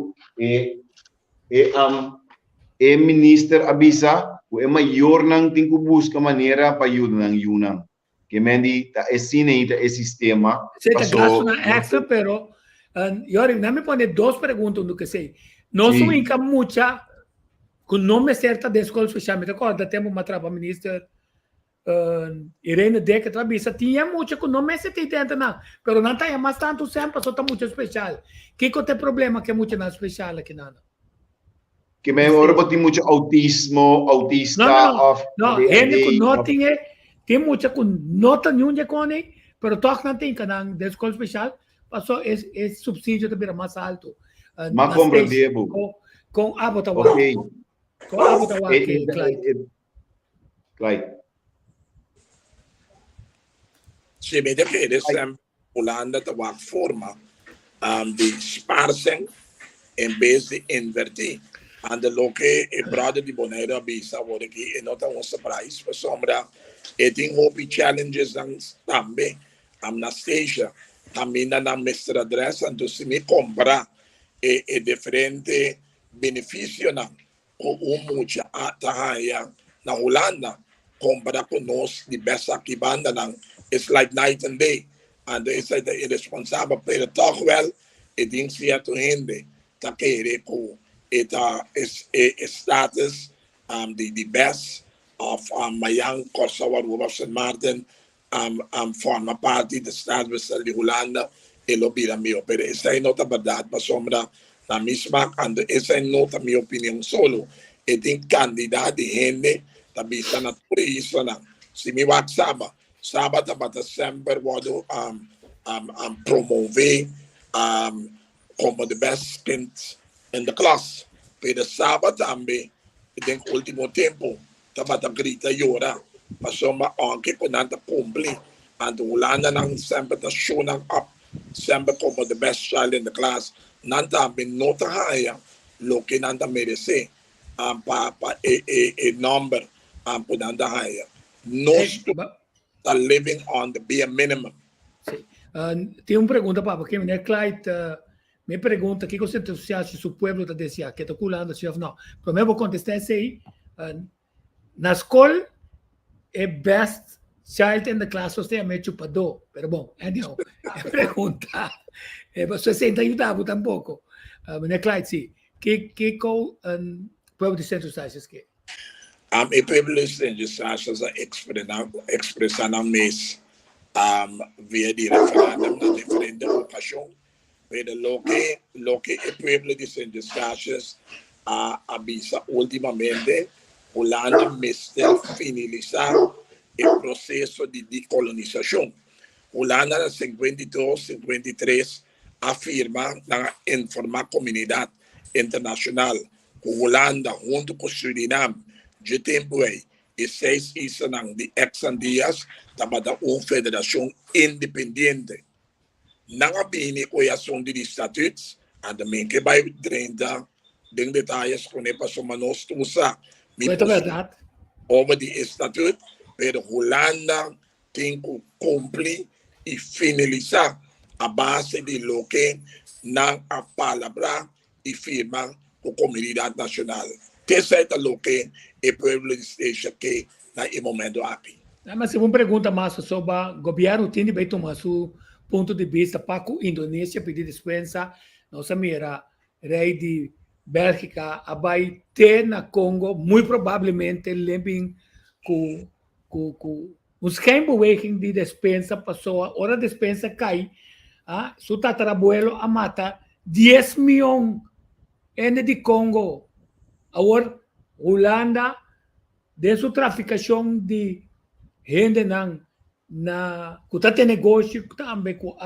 é ministro avisa o é maior não tem que buscar maneira para ajudar não Yunnan que mendi tá ensina tá sistema você tá gasto na extra pero eu não me pone duas perguntas do que sei não sou inca muita com nome certa da escola especialmente agora temos uma trapa ministra Irene Deca Trabisa tinha muito que não me se tenta não, pero não tem mais tanto sempre só tá muito especial. Que tem problema que é muito não especial aqui não. Que me ora tem muito autismo, autista, não, gente que não tem muito que não tem nenhum de cone, pero toque não tem canal de escola especial, passou esse subsídio também mais alto. Mas compreendebo. Com Abotawa. Ok. Com Abotawa que Clyde. Se vede che adesso Holanda de wat forma de sparsing in vez de invertir. En de loke e brother di Bonaire Abisa worden ki e not een surprise voor sombra e ting hopi challenges dan tambe Anastasia também na mestra adressa então se me comprar e diferente benefício na com muita atahaya na Holanda compara conosco de best aqui banda não it's like night and day and it's like the irresponsible pero toch wel e ding sia to hende ta querer com eta status the best of Mayang Kosovo Ruba St. Martin forma parte da status de Holanda e lo bira mio pero essa é nota verdade mas sombra na mesma and essa é nota minha opinião solo e tem candidato de gente da vista na isso na se me WhatsApp sábado para sempre vou promover como the best kids in the class. Pero sábado também, tem último tempo, estava a gritar e orar. Passou uma anque com nada cumprir. And Holanda não sempre está showing up, sempre como the best child in the class. Não também nota higher, lo que não merece, para e number, por não higher. Nós está living on the bare minimum. Tem uma pergunta para porque né, Clyde me pergunta que você acha se o povo está dizendo que está culando se não. Para eu vou contestar assim, na escola é best child in the class você é meio chupador, pero bom, então é pergunta. Você senta ajudava tampouco. Né, Clyde sim. Que o povo de Centro Sachas que E povo de Centro Sachas expressando mês via di referendum na diferente ocasión. Pero lo que el pueblo de Centro Sachas avisa últimamente, Holanda está finalizar el proceso de decolonización. Holanda en 52-53 afirma en forma comunidad internacional Holanda junto con Suriname de tempo e 6 islas de ex-Andias para uma federação independente. Não havia coiação de estatutos, e também que vai 30 de detalhes com ele passou manos tusa. É verdade. Over de estatuto, pero Holanda tem que cumprir e finalizar a base de lo que na a palavra e firma com a comunidade nacional. Que é lo que o povo deixa que no momento aqui. Mas se uma pergunta mais sobre o governo tem de tomar seu ponto de vista para a Indonésia pedir dispensa, nossa mira rei de Bélgica vai ter na Congo muito provavelmente lembem com schijnbeweging de dispensa passou a hora de dispensa cai seu tatarabuelo a mata 10 milhões de Congo. Agora, Holanda, de sua traficação de gente na que negócio também com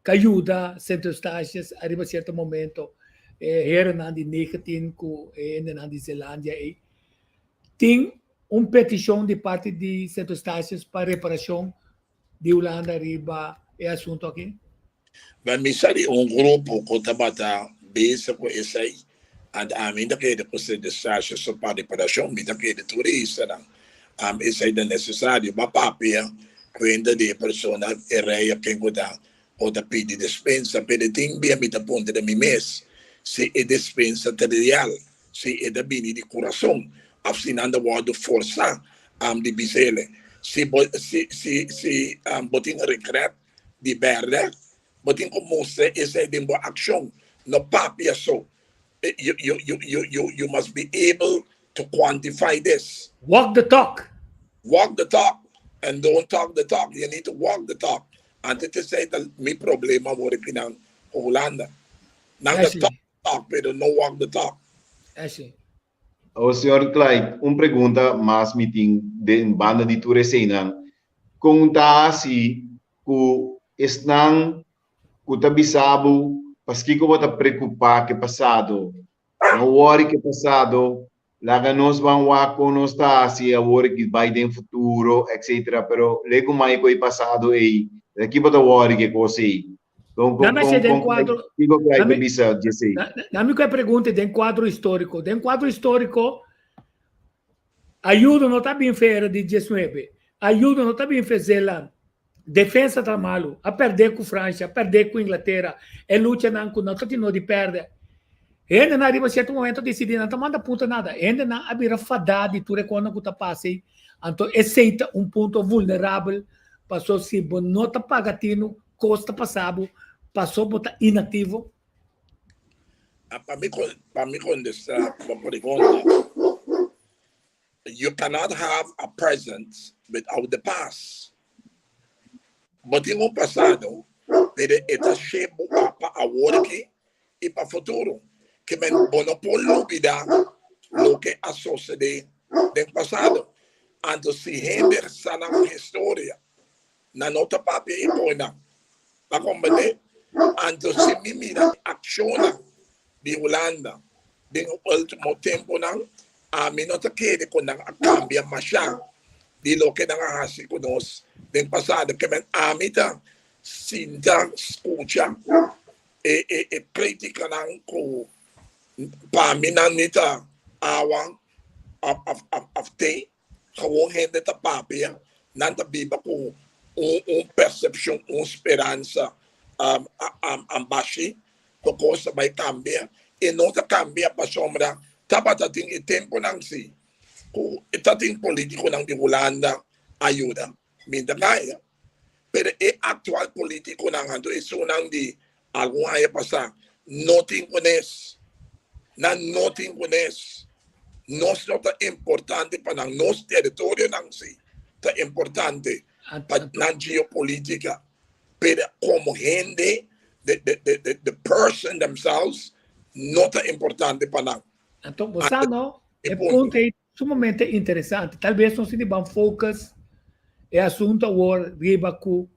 ajuda centro-estágios arriba a certo momento era na de 19 com na de Zelândia tem uma petição de parte de centro-estágios para reparação de Holanda arriba é assunto aqui. Mas me saiu grupo que estava bem com isso aí. Ainda que depois de Sasha para reparação, ainda que de turista, isso é necessário. Mas papia, quando de pessoa é rei que gosta ou da pedir dispensa, pero tem bem a ponta de mim mês, se é dispensa material, se é da bini de coração, assinando o de força, de bisele, se botin regret de verde, botin como se essa é de boa ação, no papia só. You must be able to quantify this. Walk the talk. walk the talk and don't talk the talk. You need to walk the talk. Antes de say that may problema worry pinang Holanda. Nang the talk, pero no walk the talk. O senhor Clyde, pergunta mais meeting de banda de Turesenan. Kung ta si ku estang ku tabisabo, paski ko bata preocupar que passado. Não worry que passado. Laga nos van wako nos ta si a worry que vai em futuro, etc. Pero lego mai ko passado e aqui bata worry que così. Dammi quelle pregunte del quadro storico. Del quadro storico aiutano também fera di 19, aiutano também fazer la difesa da malo, a perder com França, a perder com Inglaterra, e luta não com nós, não de perder. E ainda não arriva certo momento decidir não manda puta nada, ainda não abrir fadada de tudo quando que tá passe, então aceita ponto vulnerável, passou se não tá pagatino, costa passado, passou por inativo. Para mim contestar, por exemplo, you cannot have a present without the past. But in o passado, ele está cheio para agora e para futuro. Que men monopólio vida lo que a sociedade do passado. Então se render sana história na nota papel e põe na combater. Então se me mira aciona de Holanda, de último tempo não. A mim não quer que não cambia mais de lo que não há com nós do passado que a mim tá sinta escuta e critica não com para mim não tá awan after gewoon gente tá papia não tá biba com percepção esperança baixi que coisa vai cambiar e não tá cambia para sombra. Tapata ting tempo nang si kung itating politiko ng Holanda ayuda minta kaya pero actual politiko ng hanto isunang di algún ay pasa nothing kunes nos nota importante pa ng nos territorio nang si ta importante pa ng geopolitica pero como gente the person themselves nota importante pa ng. Então, Bossano é ponto sumamente interessante. Talvez não se debam focus é assunto agora riba com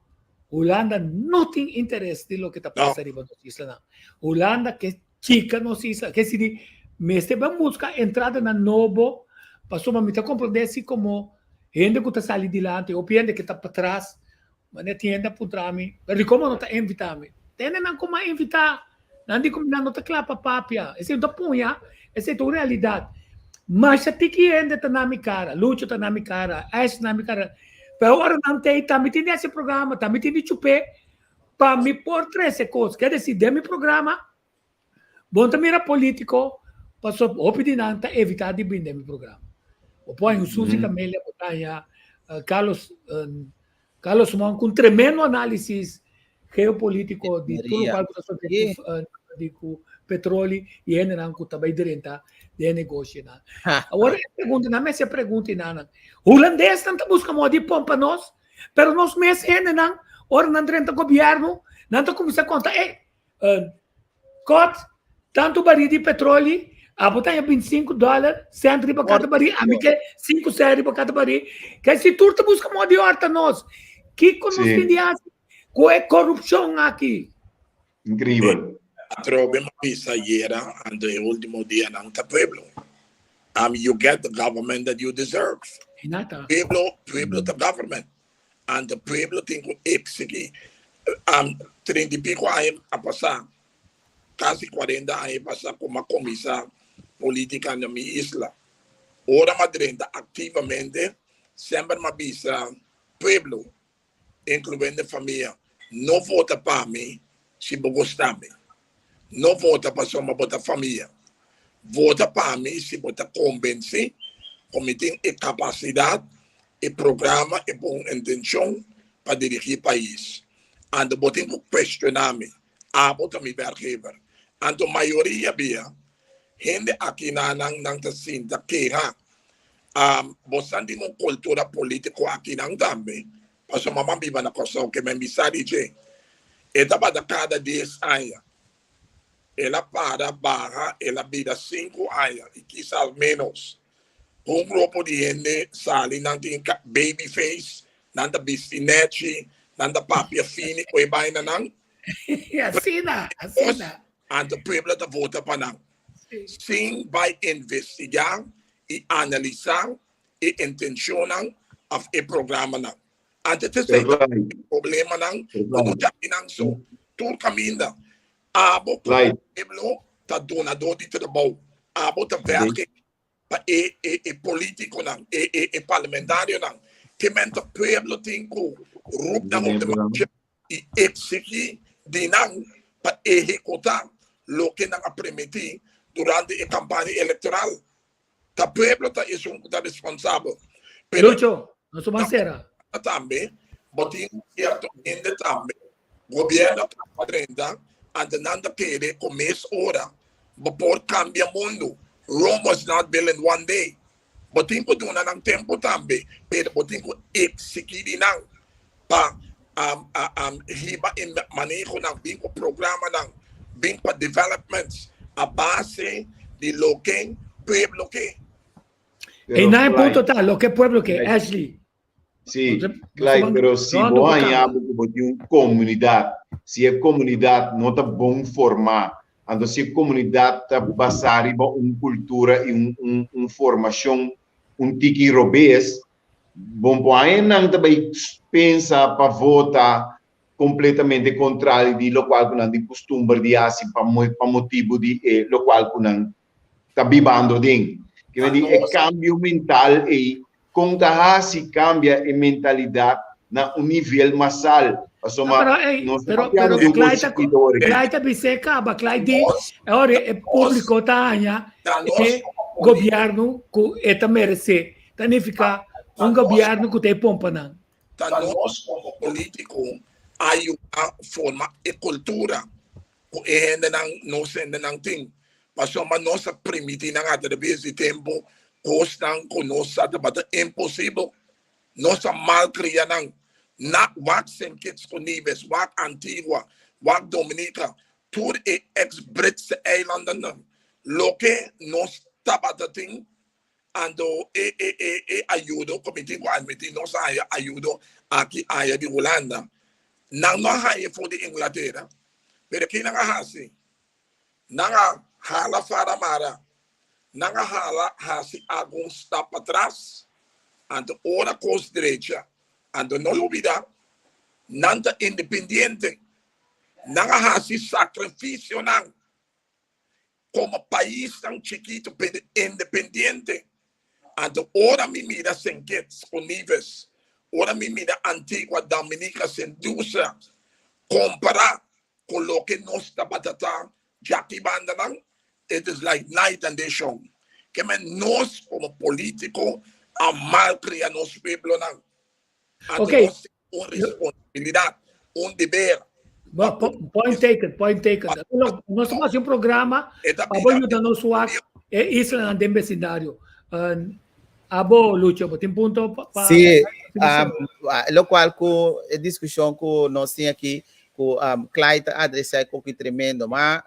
Holanda não tem interesse de lo que está passando riba da isla. Holanda que chica nos isla, que se diz, mas vamos buscar entrada na novo, passou uma mita compreender-se como gente que está saindo de lá, ou gente que está para trás, mas não tem ainda por trás, mas como não está invitando, tem não como invitar, não tem como não está claro para papia, esse é o punha. Essa é a realidade. Mas se tem ainda está na minha cara, luta está na minha cara, essa na minha cara. Pero agora não tem, também tem esse programa, também tem de chupé, para me pôr três coisas. Quer dizer, de meu programa, bom também era político, passou a opinião, evitar de bem de meu programa. O põe o Suzy Camélia, Carlos Mon, com tremendo análise geopolítico de tudo o que petróleo e ainda não que também direta de negócio. Agora pergunta na minha pergunta na holandês não busca modo de pompa nós, pero nós mesmos ainda não ora não direta governo não tá começar a contar tanto baril de petróleo a botar $25 100 para cada baril a mim que 5 séries para cada baril que se turta busca modo de horta nós que conosco com a corrupção aqui incrível. Trove mapisa yera and the último dia ng pueblo. You get the government that you deserve. Pueblo the government. And the pueblo tingo ipsiki. 30 pico ay apasa. Kasi 40 ay pasa como comisa política na mi isla. Ora madrenda activamente sempre mapisa pueblo, incluyendo familia. No vota para mí si bogostame. Não vota para só uma família. Vota para mim se você convence, como tem capacidade, e programa, e boa intenção para dirigir o país. Então, você tem que questionar-me. Você me werkgever. Então, a maioria, gente aqui não está sinta queja. bosan di mo kultura politiko aqui nang dambe. Paso mamambiba na koso que me misari je. Eta ba da cada 10 anos. Ela para barra, ela vida 5 anos e quizá al menos. Um grupo de gente sali nanti babyface, nanta bistinetti, nanta papia fini, koi bai na nang. Assina. Anta pueblo da vota pa nang. Sim vai investigar e analisar e intencionar of e programa nang. Ante te sei problema nang, como já nang so, tur caminda. Abo pueblo ta donador de trabalho. Abo ta werken e político nang, e parlamentario nang. Que menta pueblo tinko rup nang op de marcha e exigir de nang pa executar lo que nang a permitir durante a campanha eleitoral. Ta pueblo ta es un responsável. Pero Lucho, não sou mancera. Também, botin certo ainda também. Governo tá 30, andando querer começo hora. Por cambia mundo. Rome was not built in one day. Botin ko duna ng tempo também. Pero botin ko executir nang pa hiba in manejo ng bingo programa ng bingo developments a base de lo que pueblo que. E não é ponto tal, lo que pueblo que Ashley. Sí, claro, pero si vos hayamos una comunidad, si es comunidad no está bom formar, entonces si es comunidad está basada en una cultura y una formación, un tiki robes, bom pues não também pensa para votar completamente contrário de lo qual não de costume de assim para motivo de lo qual não está vivendo dentro. Que é cambio mental e conta se cambia a mentalidade na um nível mais alto. Pero Clyde biseca, Clyde ora é público taanya e governo que eta merece, significa um governo que tem pompa não. Nós como político aí uma forma e cultura que ainda não sendo não tem. Passou mas nossa permitir na através de tempo costam conosco mas é impossível nossa malcria não na wat sem disponíveis wat antigua wat dominica tudo é ex-Britse eilanden não lo que nós tabating ando ajuda o comitê com admitir nós ajuda aqui área de Holanda não há for de Inglaterra pero aqui não há assim não hala faramara nanga hala hasi alguns está para trás ando ora cos direita ando não olvidar nanta independente nanga hasi sacrifício não como país tão chiquito independente ando ora me mira sem que disponíveis ora me mira antiga Dominica sem dúvida comparar com o que nós está batata Jackie Banda não. It is like night and day show. Que nós como político a malcriar nosso pueblo não. Ok. Uma responsabilidade, dever. Point taken. Nós temos um programa para ajudar nosso isla no vecindário. Abo Lucho, tem ponto para. Sim, lo qual com a discussão que nós temos aqui com Clyde adressar com que tremendo, mas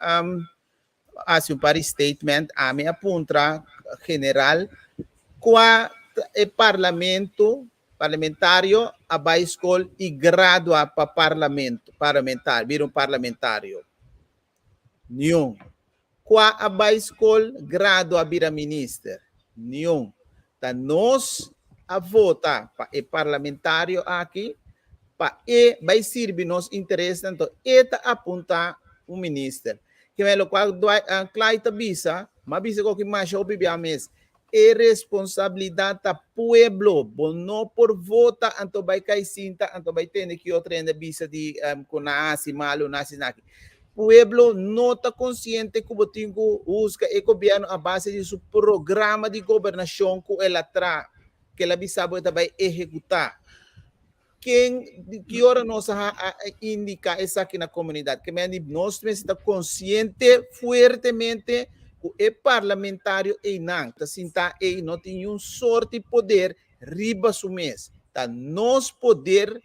assim para statement a minha aponta general qua e parlamentário a escola e gradua para parlamentar vir parlamentário nenhum qua a escola gradua vir minister nenhum tá nós a votar para e parlamentário aqui para e vai servir nos interesse então eta apontar um ministro que é o qual Clyde bisa, mas bisa que mais o bebê mês é responsabilidade do pueblo, não por votar, então vai cair cinta, então vai ter que outra ainda bisa de com nasce malo, nasce naqui. Pueblo não está consciente que o tingo usa o governo a base de seu programa de governação que ela traz, que ela bisa vai executar. Que hora nós indica essa aqui na comunidade, que nós estamos conscientes fortemente o parlamentário e não, tá sinta e não tem sorte de poder riba su mês. Tá nos poder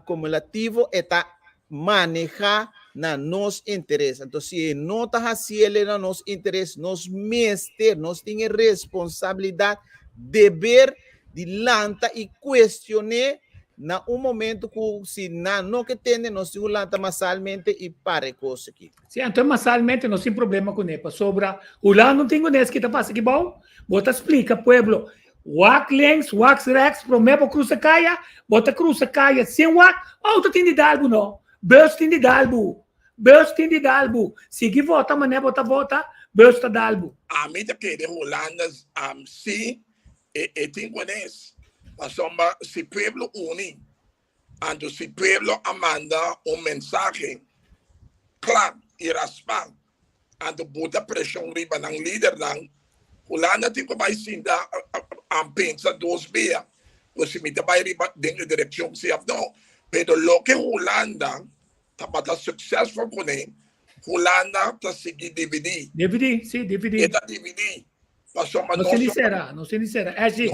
cumulativo está manejar na nos interesse. Então, se não está fazendo na nos interesse, nos mestre, nós temos responsabilidade, dever de lança e questionar na momento que se não que tem, nós temos lança massalmente e para coisa aqui. Sim, então massalmente nós temos problema com ele. Sobra, o lá não tem nesse que está passando aqui bom, bota explica, pueblo. Wak links, wak rechts, promebo cruza caia, bota cruza caia, sem wak, auto tem de dalbo não. Beus tem de dalbo. Beus tem de dalbo. Se vota, mané bota vota, beus tá dalbo. A medida que de Holanda, sim, e tem conhece. Mas se pueblo une, ando se pueblo manda mensagem claro e raspar, ando bota pressão riba ng líder lang, Holanda tem que vai sim dar pensa dos via, você me dá vai riba dentro da direção se não, pero lo que Holanda tá para successful com ele, Holanda tá seguir DVD. DVD, sim, DVD. Eta DVD. Não se disserá. É assim,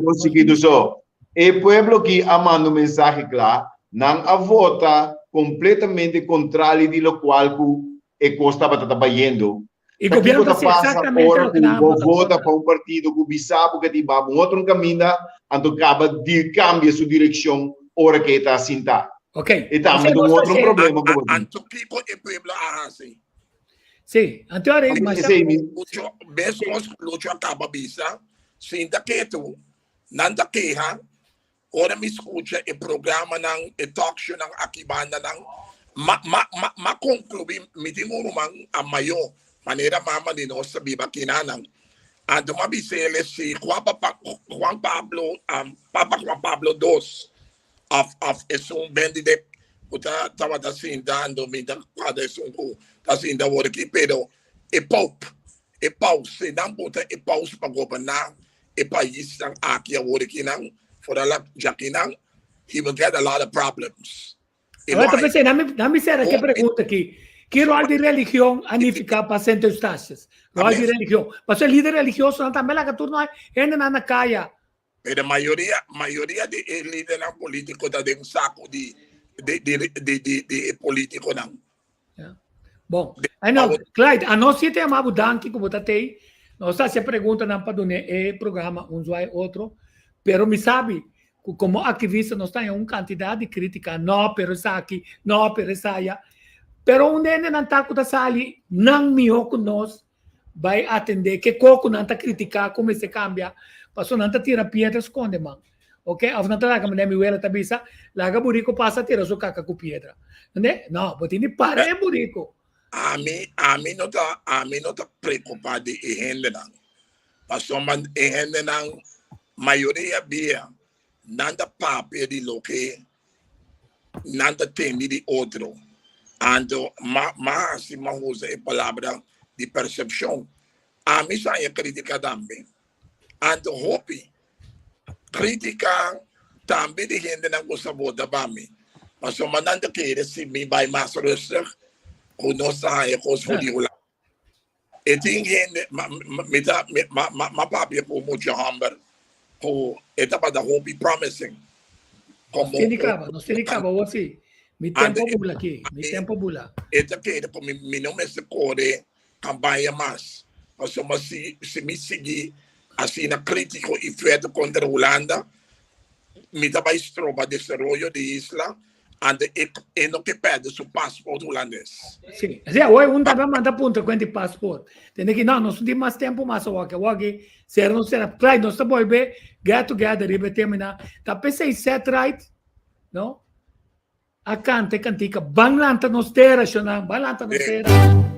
conseguido só. E pueblo que amando mensagem claro, não a vota completamente contrário de lo qual que Costa está trabalhando. E o governo está exatamente o que vota para partido que sabe que tem outro caminho, então acaba de cambiar sua direção hora que está sentado. Ok. E também tem outro problema. Anto que o pueblo assim. Sim, anterior mas mesmo luto acaba bisa, sinta que tu nanda queja, ora me escuta o programa ng talk show ng Akibanda ng concluir meeting urumang amayo manera mama ni no sa biba kinanang ando mabisele si Juan Pablo Papa Juan Pablo II of esung Benedict uta tawada sinda ando minda kada esung kasi inda word ki pero e pause não bota e pause para governar e país ng akia word ki nang for a lot jakinang he will get a lot of problems. Agora pensei, não me será que pergunta aqui, que rol de religião anifica para centros taxas? Rol de religião. Mas o líder religioso não também lá que turno é na caia. Pero a maioria de líder político da de saco de político não. Bom, aí não, Clyde, a nós se tem amado danke como tá aí, nós se pergunta não para donar programa vai outro, pero me sabe como ativista nós temos quantidade de crítica, não pero essa aqui, não pero essa aí, pero onde não tá com essa ali, não melhor que nós vai atender que coco não tá criticar como se cambia, passou não tá tira pedras esconde man. Ok? Av não tá lá como nem ela tá bisa, lá que burico passa tira sua caca com pedra. Não, botini para burico. A mim não tá preocupado em rende não. Passou man em rende não, maioria bia nada papel de lo que nada tem de outro. Ando mas se man usa a palavra de percepção. A mim sai crítica também. Ando hope crítica também de gente não gosta de bami. Mas o mananda que se me vai mais research com nossa é coisa de lá. E tem gente ma papel por muito hamber. Etapa da hope promising. Não se ligava, você. Mi tempo bula aqui, mi tempo bula. Eta que por mim não me se corre campanha mais. Mas se me seguir assim na crítico e feito contra a Holanda, me dá mais tropa de desenvolvimento de isla, e não que perde seu passaporte holandês. Sim, assim, hoje também manda ponto com o passaporte. Tem que não tem mais tempo mais aqui, ser não será, claro, nós estamos bem, get together, e terminar. Tá pensei set right, não? A cante cantica, banlanta nos terra, banlanta nos terra.